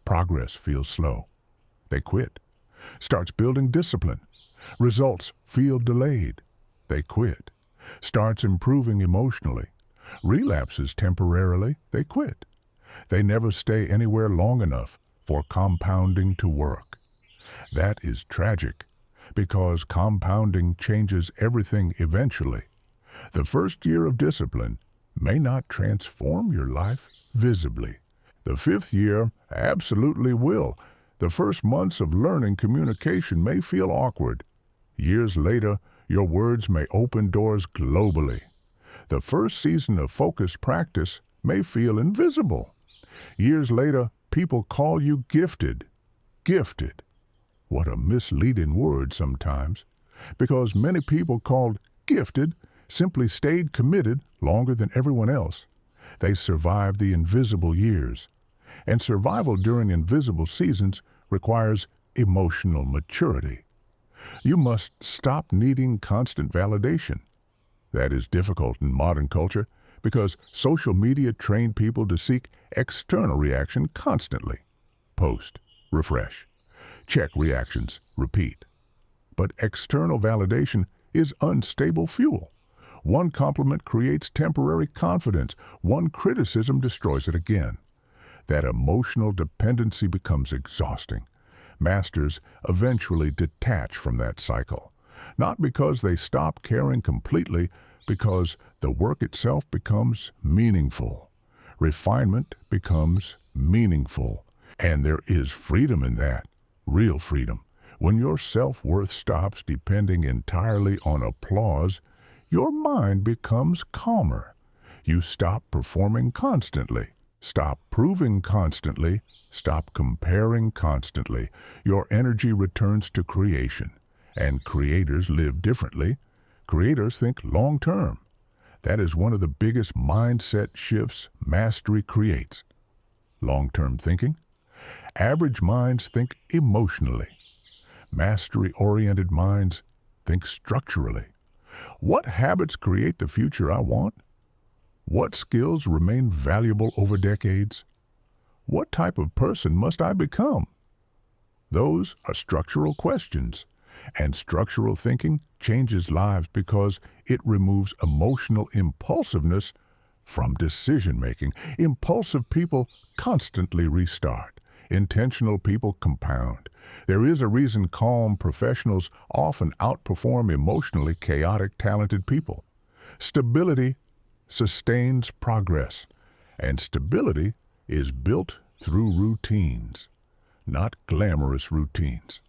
Progress feels slow. They quit. Starts building discipline. Results feel delayed. They quit. Starts improving emotionally. Relapses temporarily. They quit. They never stay anywhere long enough for compounding to work. That is tragic, because compounding changes everything eventually. The first year of discipline may not transform your life visibly. The 5th year absolutely will. The first months of learning communication may feel awkward. Years later, your words may open doors globally. The first season of focused practice may feel invisible. Years later, people call you gifted. Gifted. What a misleading word sometimes, because many people called gifted simply stayed committed longer than everyone else. They survived the invisible years. And survival during invisible seasons requires emotional maturity. You must stop needing constant validation. That is difficult in modern culture because social media train people to seek external reaction constantly. Post, refresh, check reactions, repeat. But external validation is unstable fuel. One compliment creates temporary confidence. One criticism destroys it again. That emotional dependency becomes exhausting. Masters eventually detach from that cycle, not because they stop caring completely, Because the work itself becomes meaningful. Refinement becomes meaningful. And there is freedom in that, real freedom. When your self-worth stops depending entirely on applause, your mind becomes calmer. You stop performing constantly, stop proving constantly, stop comparing constantly. Your energy returns to creation. And creators live differently. Creators think long-term. That is one of the biggest mindset shifts mastery creates. Long-term thinking. Average minds think emotionally. Mastery-oriented minds think structurally. What habits create the future I want? What skills remain valuable over decades? What type of person must I become? Those are structural questions. And structural thinking changes lives because it removes emotional impulsiveness from decision-making. Impulsive people constantly restart. Intentional people compound. There is a reason calm professionals often outperform emotionally chaotic, talented people. Stability sustains progress, and stability is built through routines, not glamorous routines.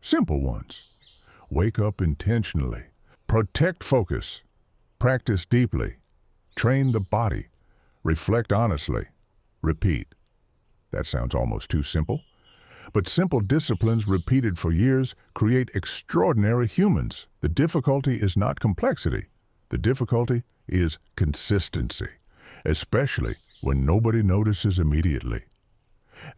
Simple ones. Wake up intentionally. Protect focus. Practice deeply. Train the body. Reflect honestly. Repeat. That sounds almost too simple. But simple disciplines repeated for years create extraordinary humans. The difficulty is not complexity. The difficulty is consistency, especially when nobody notices immediately.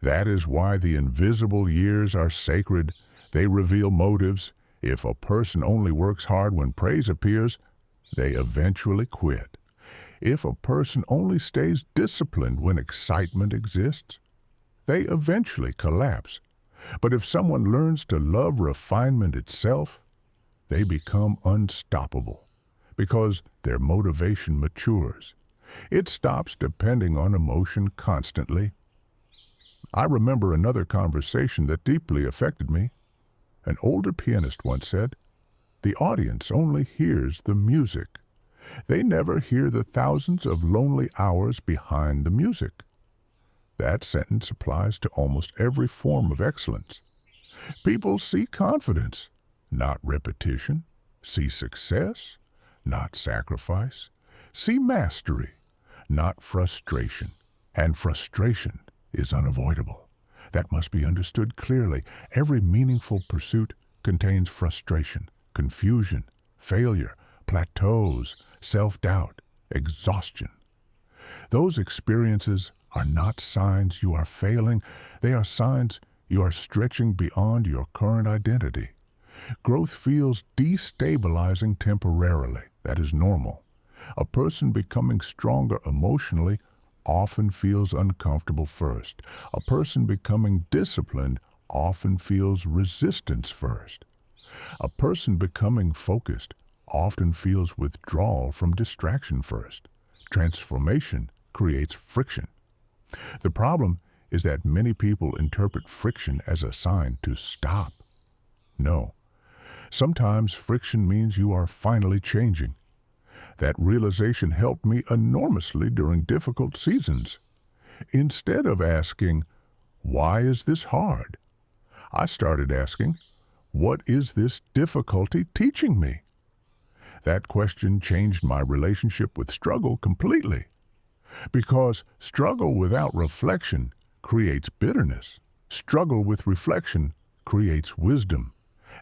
That is why the invisible years are sacred. They reveal motives. If a person only works hard when praise appears, they eventually quit. If a person only stays disciplined when excitement exists, they eventually collapse. But if someone learns to love refinement itself, they become unstoppable because their motivation matures. It stops depending on emotion constantly. I remember another conversation that deeply affected me. An older pianist once said, "The audience only hears the music. They never hear the thousands of lonely hours behind the music." That sentence applies to almost every form of excellence. People see confidence, not repetition. See success, not sacrifice. See mastery, not frustration. And frustration is unavoidable. That must be understood clearly. Every meaningful pursuit contains frustration, confusion, failure, plateaus, self-doubt, exhaustion. Those experiences are not signs you are failing. They are signs you are stretching beyond your current identity. Growth feels destabilizing temporarily. That is normal. A person becoming stronger emotionally often feels uncomfortable first. A person becoming disciplined often feels resistance first. A person becoming focused often feels withdrawal from distraction first. Transformation creates friction. The problem is that many people interpret friction as a sign to stop. No. Sometimes friction means you are finally changing. That realization helped me enormously during difficult seasons. Instead of asking, "Why is this hard?" I started asking, "What is this difficulty teaching me?" That question changed my relationship with struggle completely. Because struggle without reflection creates bitterness. Struggle with reflection creates wisdom.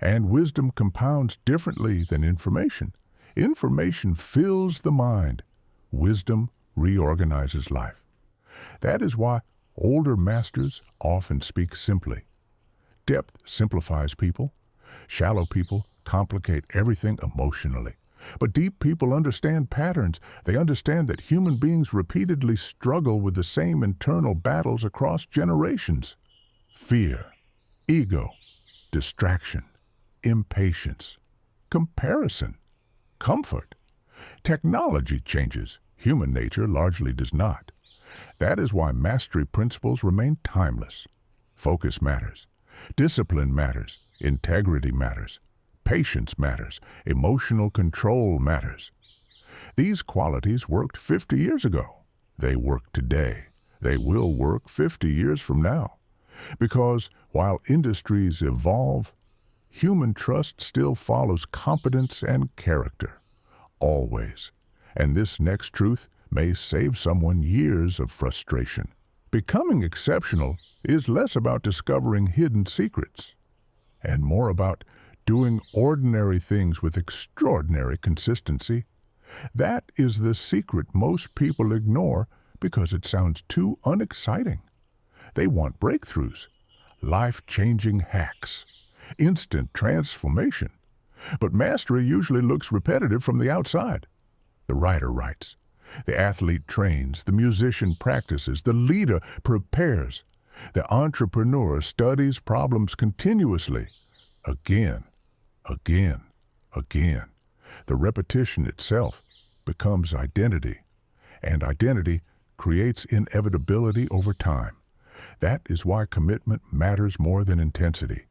And wisdom compounds differently than information. Information fills the mind. Wisdom reorganizes life. That is why older masters often speak simply. Depth simplifies people. Shallow people complicate everything emotionally. But deep people understand patterns. They understand that human beings repeatedly struggle with the same internal battles across generations. Fear, ego, distraction, impatience, comparison, comfort. Technology changes. Human nature largely does not. That is why mastery principles remain timeless. Focus matters. Discipline matters. Integrity matters. Patience matters. Emotional control matters. These qualities worked 50 years ago. They work today. They will work 50 years from now. Because while industries evolve, human trust still follows competence and character. Always. And this next truth may save someone years of frustration. Becoming exceptional is less about discovering hidden secrets and more about doing ordinary things with extraordinary consistency. That is the secret most people ignore because it sounds too unexciting. They want breakthroughs, life-changing hacks, instant transformation. But mastery usually looks repetitive from the outside. The writer writes, the athlete trains, the musician practices, the leader prepares, the entrepreneur studies problems continuously, again, again, again. The repetition itself becomes identity, and identity creates inevitability over time. That is why commitment matters more than intensity.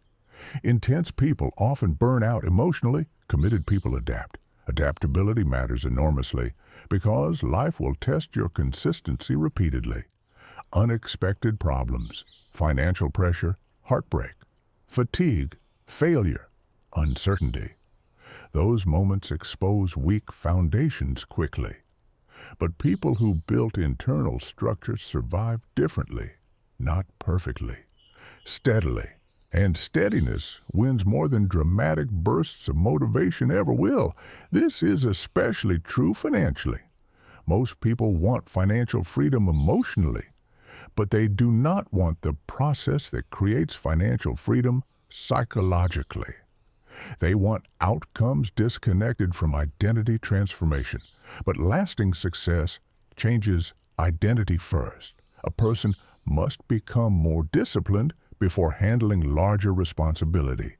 Intense people often burn out emotionally. Committed people adapt. Adaptability matters enormously because life will test your consistency repeatedly. Unexpected problems, financial pressure, heartbreak, fatigue, failure, uncertainty. Those moments expose weak foundations quickly. But people who built internal structures survive differently, not perfectly, steadily. And steadiness wins more than dramatic bursts of motivation ever will. This is especially true financially. Most people want financial freedom emotionally, but they do not want the process that creates financial freedom psychologically. They want outcomes disconnected from identity transformation. But lasting success changes identity first. A person must become more disciplined before handling larger responsibility,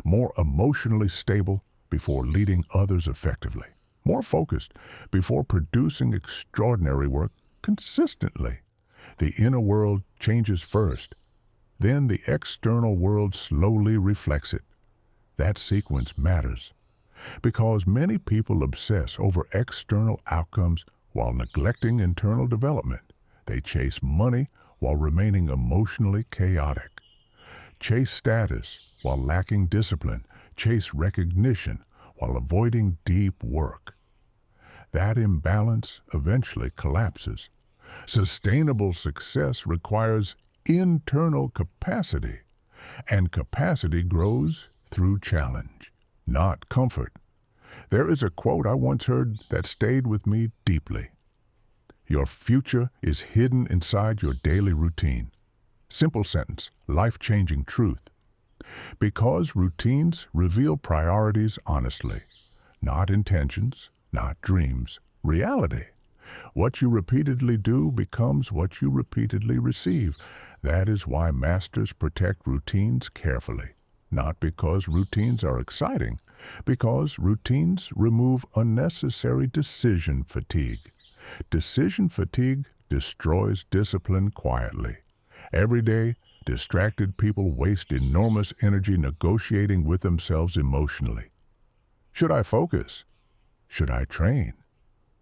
more emotionally stable before leading others effectively, more focused before producing extraordinary work consistently. The inner world changes first, then the external world slowly reflects it. That sequence matters because many people obsess over external outcomes while neglecting internal development. They chase money while remaining emotionally chaotic. Chase status while lacking discipline. Chase recognition while avoiding deep work. That imbalance eventually collapses. Sustainable success requires internal capacity, and capacity grows through challenge, not comfort. There is a quote I once heard that stayed with me deeply. Your future is hidden inside your daily routine. Simple sentence, life-changing truth. Because routines reveal priorities honestly, not intentions, not dreams, reality. What you repeatedly do becomes what you repeatedly receive. That is why masters protect routines carefully. Not because routines are exciting, because routines remove unnecessary decision fatigue. Decision fatigue destroys discipline quietly. Every day, distracted people waste enormous energy negotiating with themselves emotionally. Should I focus? Should I train?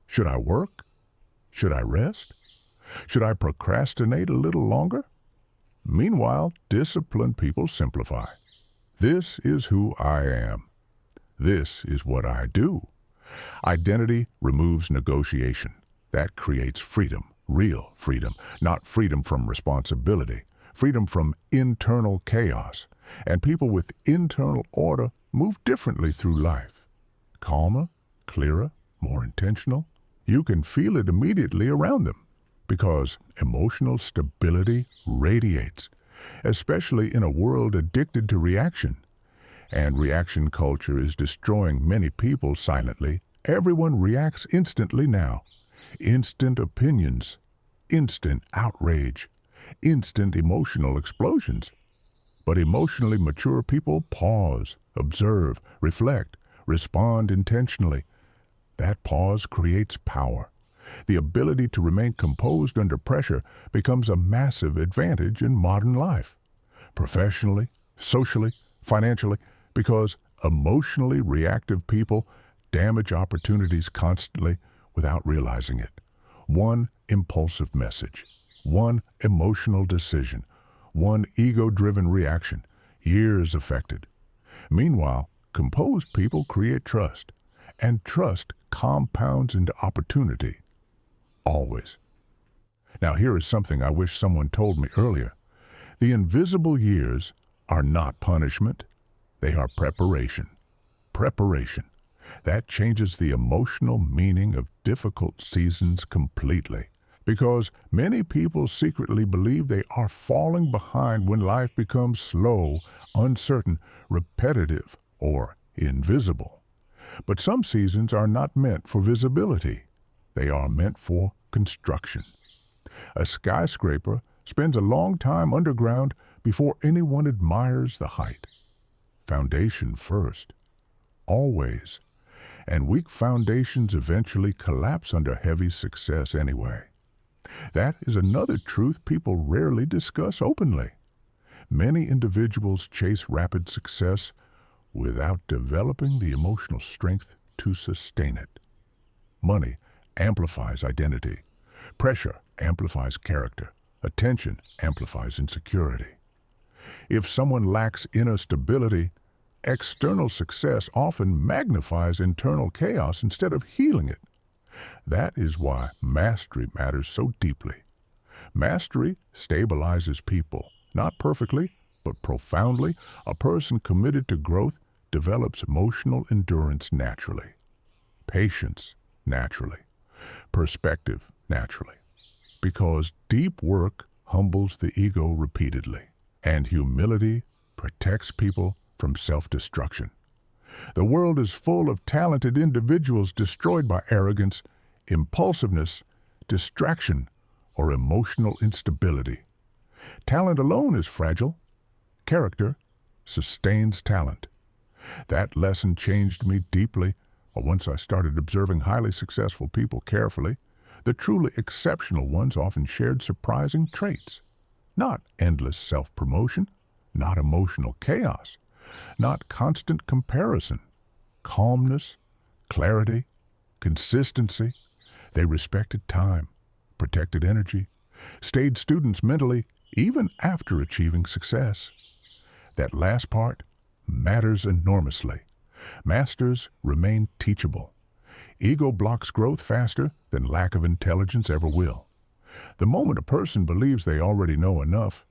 Should I work? Should I rest? Should I procrastinate a little longer? Meanwhile, disciplined people simplify. This is who I am. This is what I do. Identity removes negotiation. That creates freedom, real freedom, not freedom from responsibility, freedom from internal chaos. And people with internal order move differently through life. Calmer, clearer, more intentional. You can feel it immediately around them because emotional stability radiates, especially in a world addicted to reaction. And reaction culture is destroying many people silently. Everyone reacts instantly now. Instant opinions, instant outrage, instant emotional explosions. But emotionally mature people pause, observe, reflect, respond intentionally. That pause creates power. The ability to remain composed under pressure becomes a massive advantage in modern life, professionally, socially, financially, because emotionally reactive people damage opportunities constantly without realizing it. One impulsive message, one emotional decision, one ego-driven reaction, years affected. Meanwhile, composed people create trust, and trust compounds into opportunity. Always. Now here is something I wish someone told me earlier. The invisible years are not punishment. They are preparation. Preparation. That changes the emotional meaning of difficult seasons completely. Because many people secretly believe they are falling behind when life becomes slow, uncertain, repetitive, or invisible. But some seasons are not meant for visibility. They are meant for construction. A skyscraper spends a long time underground before anyone admires the height. Foundation first. Always. And weak foundations eventually collapse under heavy success anyway. That is another truth people rarely discuss openly. Many individuals chase rapid success without developing the emotional strength to sustain it. Money amplifies identity. Pressure amplifies character. Attention amplifies insecurity. If someone lacks inner stability, external success often magnifies internal chaos instead of healing it. That is why mastery matters so deeply. Mastery stabilizes people, not perfectly, but profoundly. A person committed to growth develops emotional endurance naturally, patience naturally, perspective naturally, because deep work humbles the ego repeatedly, and humility protects people from self-destruction. The world is full of talented individuals destroyed by arrogance, impulsiveness, distraction, or emotional instability. Talent alone is fragile. Character sustains talent. That lesson changed me deeply once I started observing highly successful people carefully. The truly exceptional ones often shared surprising traits. Not endless self-promotion, not emotional chaos, not constant comparison, calmness, clarity, consistency. They respected time, protected energy, stayed students mentally even after achieving success. That last part matters enormously. Masters remain teachable. Ego blocks growth faster than lack of intelligence ever will. The moment a person believes they already know enough,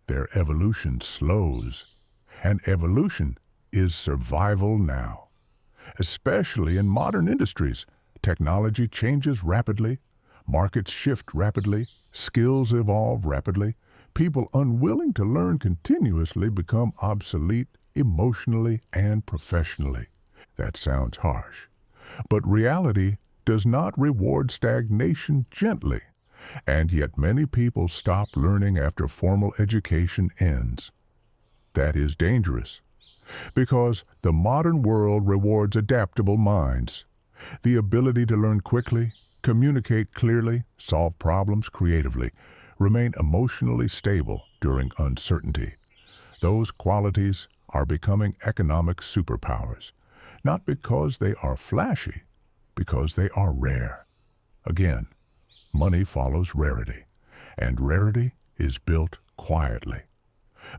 their evolution slows. And evolution is survival now. Especially in modern industries, technology changes rapidly, markets shift rapidly, skills evolve rapidly. People unwilling to learn continuously become obsolete emotionally and professionally. That sounds harsh. But reality does not reward stagnation gently, and yet many people stop learning after formal education ends. That is dangerous, because the modern world rewards adaptable minds, the ability to learn quickly, communicate clearly, solve problems creatively, remain emotionally stable during uncertainty. Those qualities are becoming economic superpowers, not because they are flashy, because they are rare. Again, money follows rarity, and rarity is built quietly.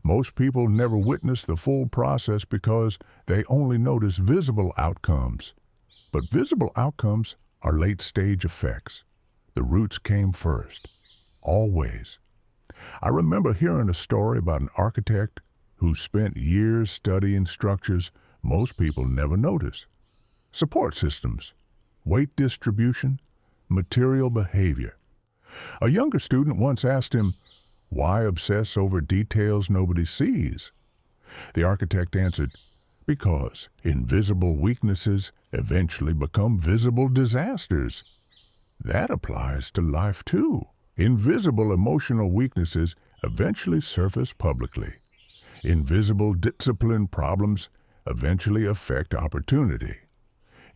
Most people never witness the full process because they only notice visible outcomes. But visible outcomes are late-stage effects. The roots came first, always. I remember hearing a story about an architect who spent years studying structures most people never notice. Support systems, weight distribution, material behavior. A younger student once asked him, "Why obsess over details nobody sees?" The architect answered, "Because invisible weaknesses eventually become visible disasters." That applies to life too. Invisible emotional weaknesses eventually surface publicly. Invisible discipline problems eventually affect opportunity.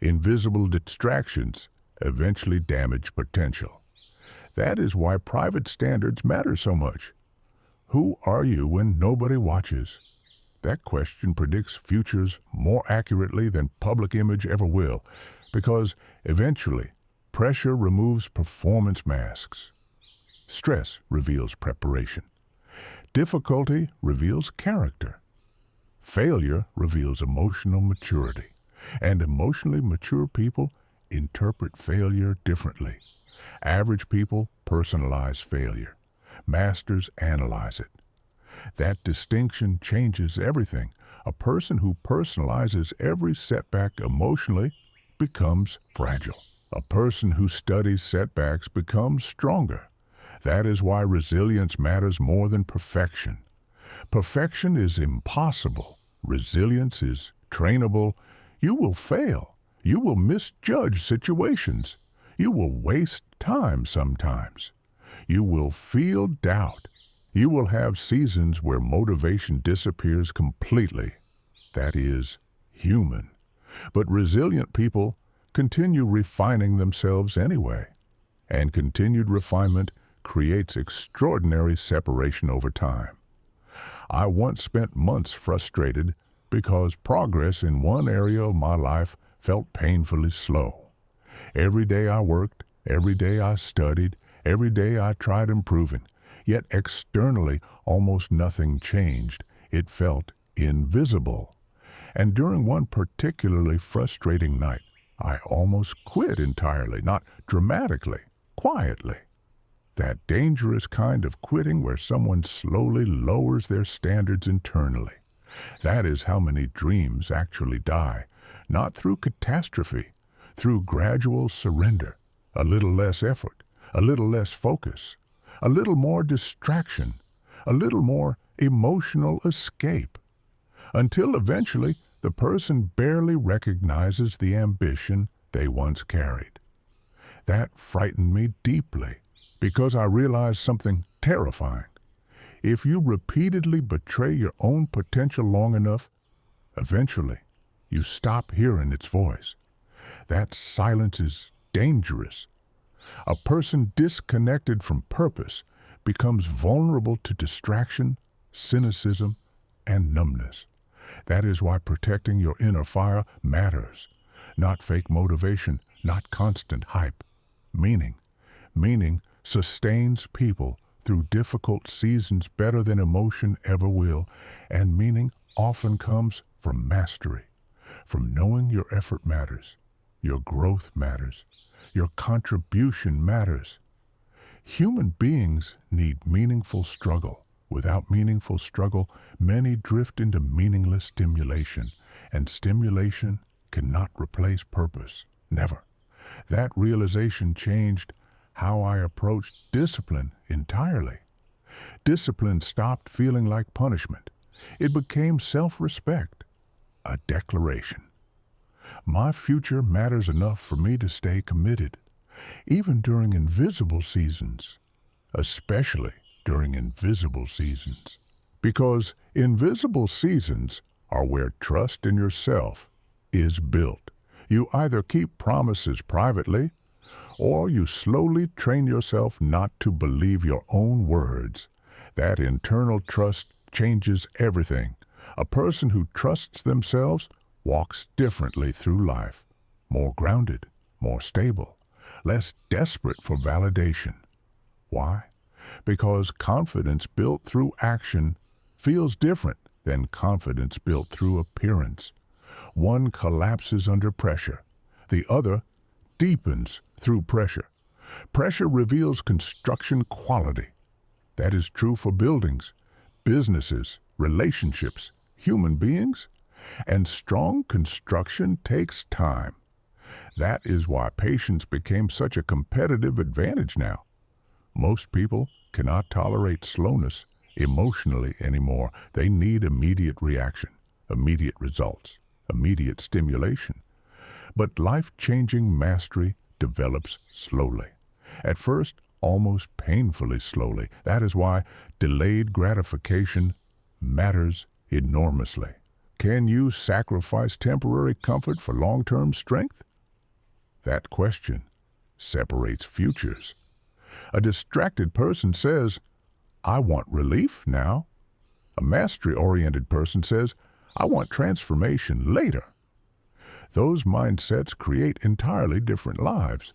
Invisible distractions eventually damage potential. That is why private standards matter so much. Who are you when nobody watches? That question predicts futures more accurately than public image ever will, because eventually, pressure removes performance masks. Stress reveals preparation. Difficulty reveals character. Failure reveals emotional maturity. And emotionally mature people interpret failure differently. Average people personalize failure. Masters analyze it. That distinction changes everything. A person who personalizes every setback emotionally becomes fragile. A person who studies setbacks becomes stronger. That is why resilience matters more than perfection. Perfection is impossible. Resilience is trainable. You will fail. You will misjudge situations. You will waste time sometimes. You will feel doubt. You will have seasons where motivation disappears completely. That is human. But resilient people continue refining themselves anyway. And continued refinement creates extraordinary separation over time. I once spent months frustrated because progress in one area of my life felt painfully slow. Every day I worked, every day I studied, every day I tried improving, yet externally almost nothing changed. It felt invisible. And during one particularly frustrating night, I almost quit entirely, not dramatically, quietly. That dangerous kind of quitting where someone slowly lowers their standards internally. That is how many dreams actually die, not through catastrophe, through gradual surrender, a little less effort, a little less focus, a little more distraction, a little more emotional escape, until eventually the person barely recognizes the ambition they once carried. That frightened me deeply, because I realized something terrifying. If you repeatedly betray your own potential long enough, eventually you stop hearing its voice. That silence is dangerous. A person disconnected from purpose becomes vulnerable to distraction, cynicism, and numbness. That is why protecting your inner fire matters. Not fake motivation, not constant hype. Meaning. Meaning sustains people through difficult seasons better than emotion ever will, and meaning often comes from mastery, from knowing your effort matters, your growth matters, your contribution matters. Human beings need meaningful struggle. Without meaningful struggle, many drift into meaningless stimulation, and stimulation cannot replace purpose. Never. That realization changed how I approached discipline entirely. Discipline stopped feeling like punishment. It became self-respect, a declaration. My future matters enough for me to stay committed, even during invisible seasons, especially during invisible seasons. Because invisible seasons are where trust in yourself is built. You either keep promises privately, or you slowly train yourself not to believe your own words. That internal trust changes everything. A person who trusts themselves walks differently through life, more grounded, more stable, less desperate for validation. Why? Because confidence built through action feels different than confidence built through appearance. One collapses under pressure. The other deepens through pressure. Pressure reveals construction quality. That is true for buildings, businesses, relationships, human beings. And strong construction takes time. That is why patience became such a competitive advantage now. Most people cannot tolerate slowness emotionally anymore. They need immediate reaction, immediate results, immediate stimulation. But life-changing mastery develops slowly. At first, almost painfully slowly. That is why delayed gratification matters enormously. Can you sacrifice temporary comfort for long-term strength? That question separates futures. A distracted person says, "I want relief now." A mastery-oriented person says, I want transformation later. Those mindsets create entirely different lives.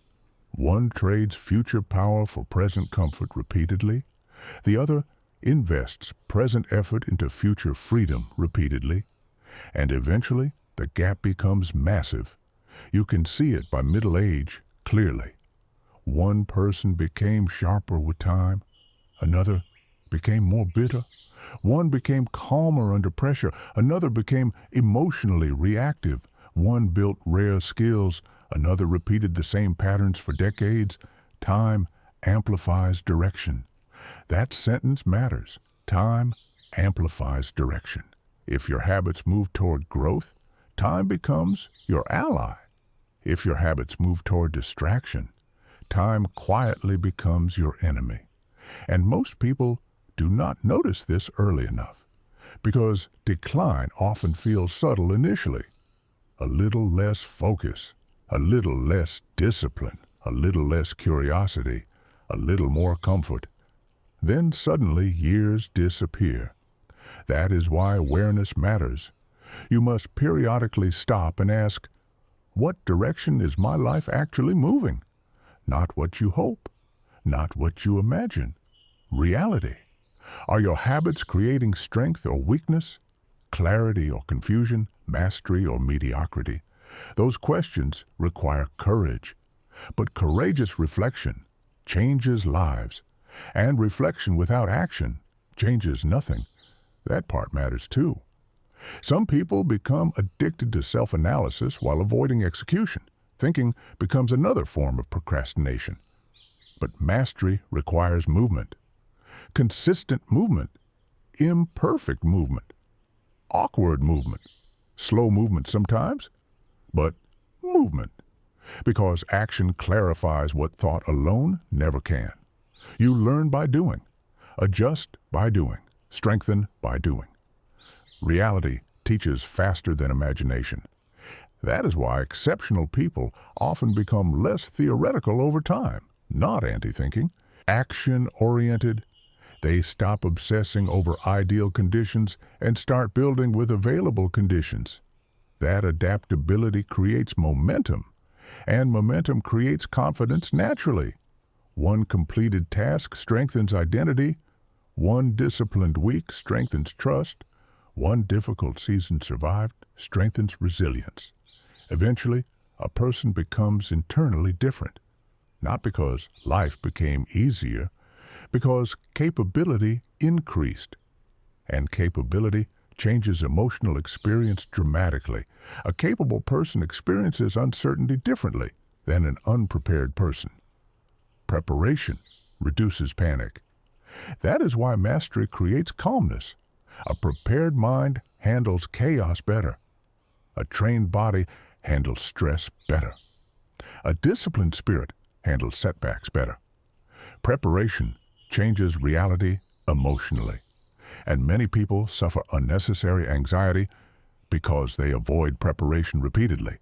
One trades future power for present comfort repeatedly. The other invests present effort into future freedom repeatedly. And eventually, the gap becomes massive. You can see it by middle age clearly. One person became sharper with time. Another became more bitter. One became calmer under pressure. Another became emotionally reactive. One built rare skills. Another repeated the same patterns for decades. Time amplifies direction. That sentence matters. Time amplifies direction. If your habits move toward growth, time becomes your ally. If your habits move toward distraction, time quietly becomes your enemy. And most people do not notice this early enough, because decline often feels subtle initially. A little less focus, a little less discipline, a little less curiosity, a little more comfort. Then suddenly years disappear. That is why awareness matters. You must periodically stop and ask, what direction is my life actually moving? Not what you hope, not what you imagine. Reality. Are your habits creating strength or weakness, clarity or confusion, mastery or mediocrity? Those questions require courage. But courageous reflection changes lives. And reflection without action changes nothing. That part matters too. Some people become addicted to self-analysis while avoiding execution. Thinking becomes another form of procrastination. But mastery requires movement. Consistent movement, imperfect movement, awkward movement, slow movement sometimes, but movement. Because action clarifies what thought alone never can. You learn by doing, adjust by doing, strengthen by doing. Reality teaches faster than imagination. That is why exceptional people often become less theoretical over time, not anti-thinking. Action-oriented, they stop obsessing over ideal conditions and start building with available conditions. That adaptability creates momentum, and momentum creates confidence naturally. One completed task strengthens identity. One disciplined week strengthens trust. One difficult season survived strengthens resilience. Eventually, a person becomes internally different. Not because life became easier, because capability increased. And capability changes emotional experience dramatically. A capable person experiences uncertainty differently than an unprepared person. Preparation reduces panic. That is why mastery creates calmness. A prepared mind handles chaos better. A trained body handles stress better. A disciplined spirit handles setbacks better. Preparation changes reality emotionally. And many people suffer unnecessary anxiety because they avoid preparation repeatedly.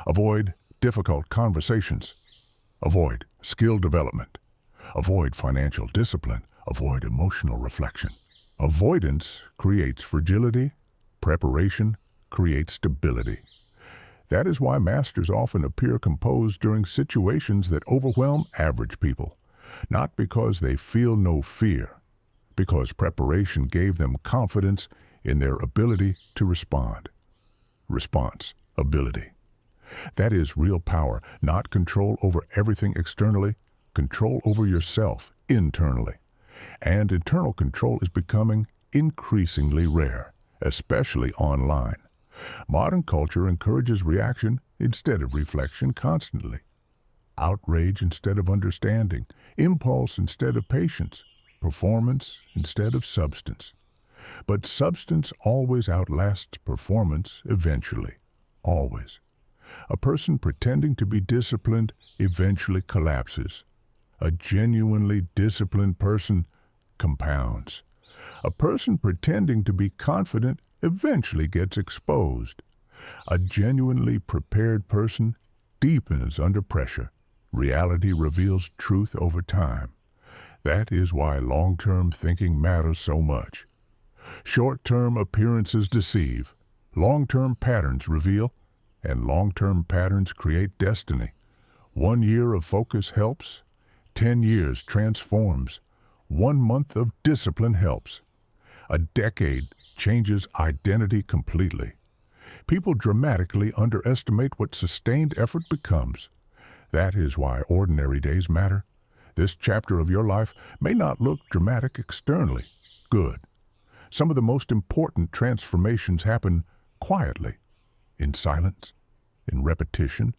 Avoid difficult conversations. Avoid skill development. Avoid financial discipline. Avoid emotional reflection. Avoidance creates fragility. Preparation creates stability. That is why masters often appear composed during situations that overwhelm average people. Not because they feel no fear, because preparation gave them confidence in their ability to respond. Response ability. That is real power, not control over everything externally, control over yourself internally. And internal control is becoming increasingly rare, especially online. Modern culture encourages reaction instead of reflection constantly. Outrage instead of understanding, impulse instead of patience, performance instead of substance. But substance always outlasts performance eventually. Always. A person pretending to be disciplined eventually collapses. A genuinely disciplined person compounds. A person pretending to be confident eventually gets exposed. A genuinely prepared person deepens under pressure. Reality reveals truth over time. That is why long-term thinking matters so much. Short-term appearances deceive, long-term patterns reveal, and long-term patterns create destiny. 1 year of focus helps, 10 years transforms, 1 month of discipline helps. A decade changes identity completely. People dramatically underestimate what sustained effort becomes. That is why ordinary days matter. This chapter of your life may not look dramatic externally. Good. Some of the most important transformations happen quietly, in silence, in repetition,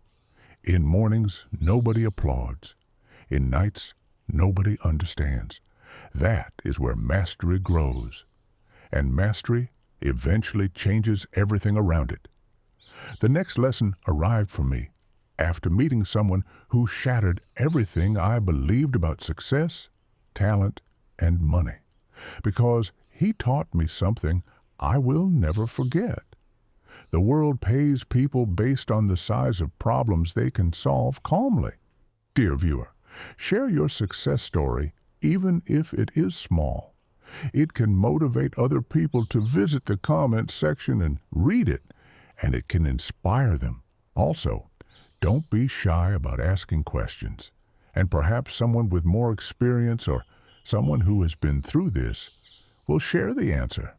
in mornings nobody applauds, in nights nobody understands. That is where mastery grows, and mastery eventually changes everything around it. The next lesson arrived for me after meeting someone who shattered everything I believed about success, talent, and money, because he taught me something I will never forget. The world pays people based on the size of problems they can solve calmly. Dear viewer, share your success story, even if it is small. It can motivate other people to visit the comment section and read it, and it can inspire them. Also, don't be shy about asking questions, and perhaps someone with more experience or someone who has been through this will share the answer.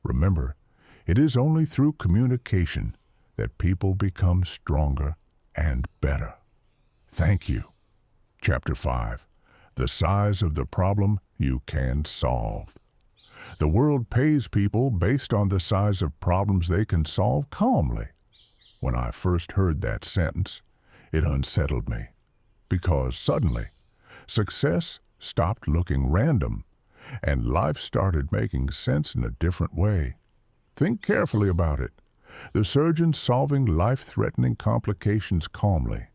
Remember, it is only through communication that people become stronger and better. Thank you. Chapter 5. The size of the problem you can solve. The world pays people based on the size of problems they can solve calmly. When I first heard that sentence, it unsettled me, because suddenly, success stopped looking random, and life started making sense in a different way. Think carefully about it. The surgeon solving life-threatening complications calmly.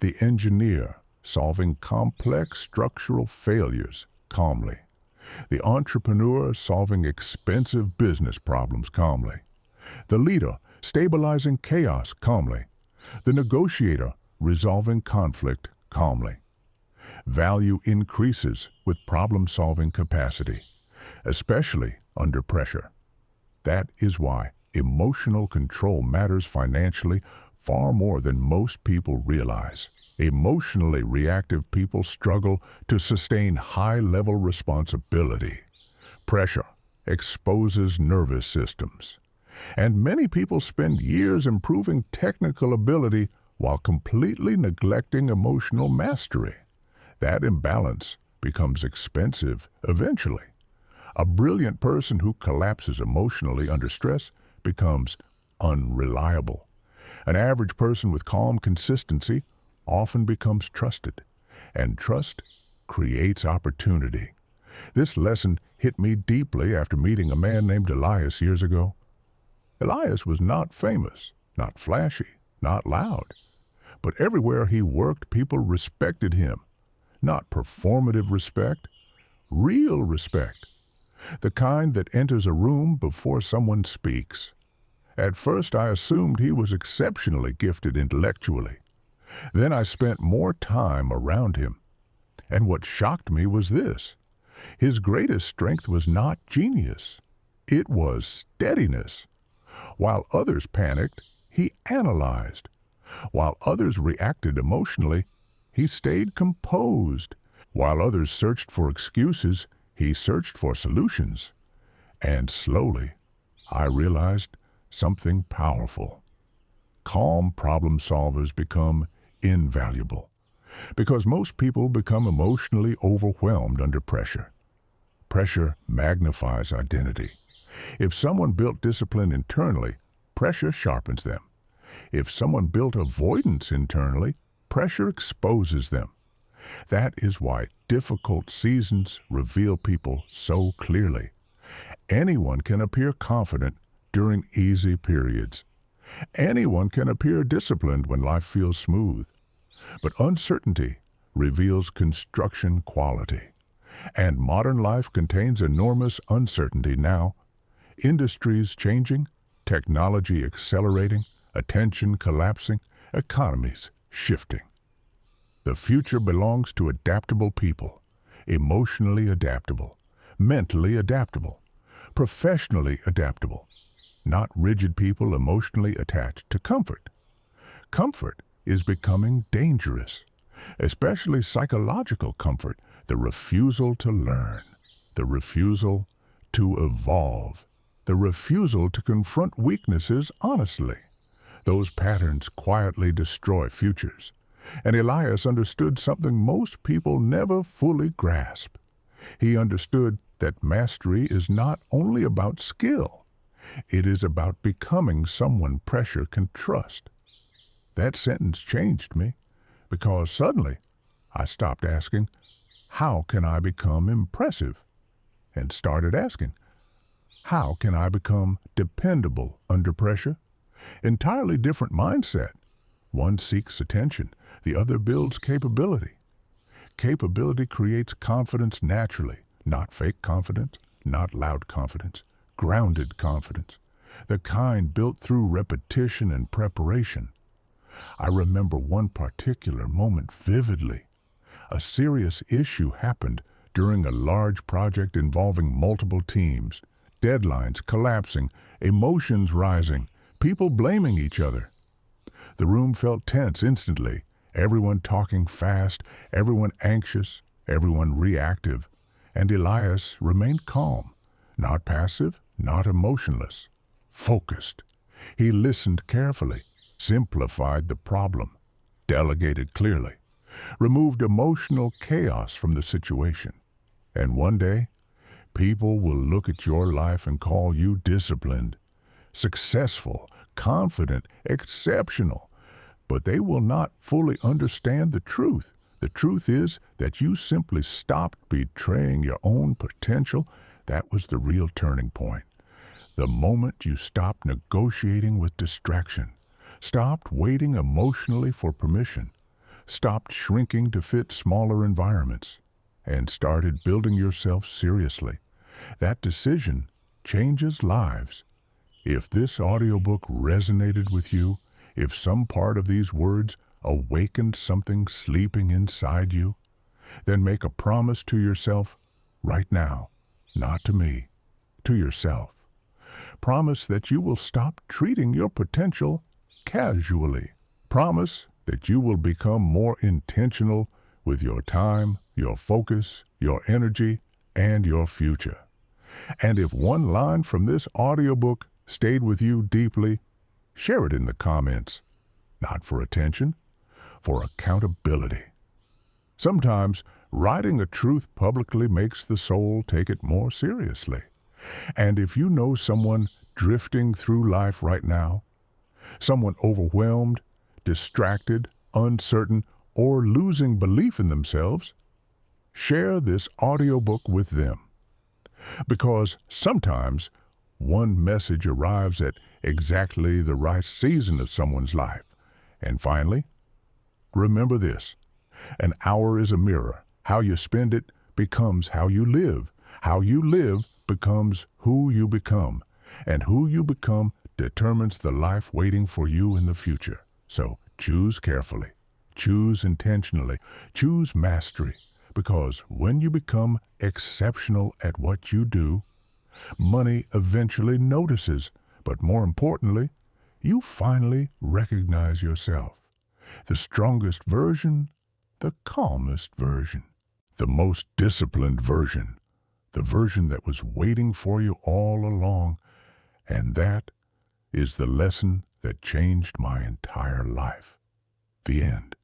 The engineer solving complex structural failures calmly. The entrepreneur solving expensive business problems calmly. The leader stabilizing chaos calmly. The negotiator resolving conflict calmly. Value increases with problem-solving capacity, especially under pressure. That is why emotional control matters financially far more than most people realize. Emotionally reactive people struggle to sustain high-level responsibility. Pressure exposes nervous systems, and many people spend years improving technical ability while completely neglecting emotional mastery. That imbalance becomes expensive eventually. A brilliant person who collapses emotionally under stress becomes unreliable. An average person with calm consistency often becomes trusted, and trust creates opportunity. This lesson hit me deeply after meeting a man named Elias years ago. Elias was not famous, not flashy, not loud, but everywhere he worked, people respected him. Not performative respect, real respect. The kind that enters a room before someone speaks. At first, I assumed he was exceptionally gifted intellectually. Then I spent more time around him. And what shocked me was this. His greatest strength was not genius. It was steadiness. While others panicked, he analyzed. While others reacted emotionally, he stayed composed. While others searched for excuses, he searched for solutions. And slowly, I realized something powerful. Calm problem solvers become invaluable, because most people become emotionally overwhelmed under pressure. Pressure magnifies identity. If someone built discipline internally, pressure sharpens them. If someone built avoidance internally, pressure exposes them. That is why difficult seasons reveal people so clearly. Anyone can appear confident during easy periods. Anyone can appear disciplined when life feels smooth. But uncertainty reveals construction quality. And modern life contains enormous uncertainty now. Industries changing, technology accelerating, attention collapsing, economies shifting. The future belongs to adaptable people, emotionally adaptable, mentally adaptable, professionally adaptable, not rigid people emotionally attached to comfort. Comfort is becoming dangerous, especially psychological comfort, the refusal to learn, the refusal to evolve, the refusal to confront weaknesses honestly. Those patterns quietly destroy futures. And Elias understood something most people never fully grasp. He understood that mastery is not only about skill, it is about becoming someone pressure can trust. That sentence changed me because suddenly I stopped asking, how can I become impressive? And started asking, how can I become dependable under pressure? Entirely different mindset. One seeks attention, the other builds capability. Capability creates confidence naturally, not fake confidence, not loud confidence, grounded confidence, the kind built through repetition and preparation. I remember one particular moment vividly. A serious issue happened during a large project involving multiple teams, deadlines collapsing, emotions rising, people blaming each other. The room felt tense instantly, everyone talking fast, everyone anxious, everyone reactive, and Elias remained calm, not passive, not emotionless, focused. He listened carefully, simplified the problem, delegated clearly, removed emotional chaos from the situation. And one day, people will look at your life and call you disciplined, successful, confident, exceptional, but they will not fully understand the truth. The truth is that you simply stopped betraying your own potential. That was the real turning point. The moment you stopped negotiating with distraction, stopped waiting emotionally for permission, stopped shrinking to fit smaller environments, and started building yourself seriously. That decision changes lives. If this audiobook resonated with you, if some part of these words awakened something sleeping inside you, then make a promise to yourself right now, not to me, to yourself. Promise that you will stop treating your potential casually. Promise that you will become more intentional with your time, your focus, your energy, and your future. And if one line from this audiobook stayed with you deeply, share it in the comments. Not for attention, for accountability. Sometimes writing a truth publicly makes the soul take it more seriously. And if you know someone drifting through life right now, someone overwhelmed, distracted, uncertain, or losing belief in themselves, share this audiobook with them. Because sometimes one message arrives at exactly the right season of someone's life. And finally, remember this: an hour is a mirror. How you spend it becomes how you live. How you live becomes who you become. And who you become determines the life waiting for you in the future. So choose carefully, choose intentionally, choose mastery. Because when you become exceptional at what you do, money eventually notices. But more importantly, you finally recognize yourself. The strongest version, the calmest version, the most disciplined version, the version that was waiting for you all along. And that is the lesson that changed my entire life. The end.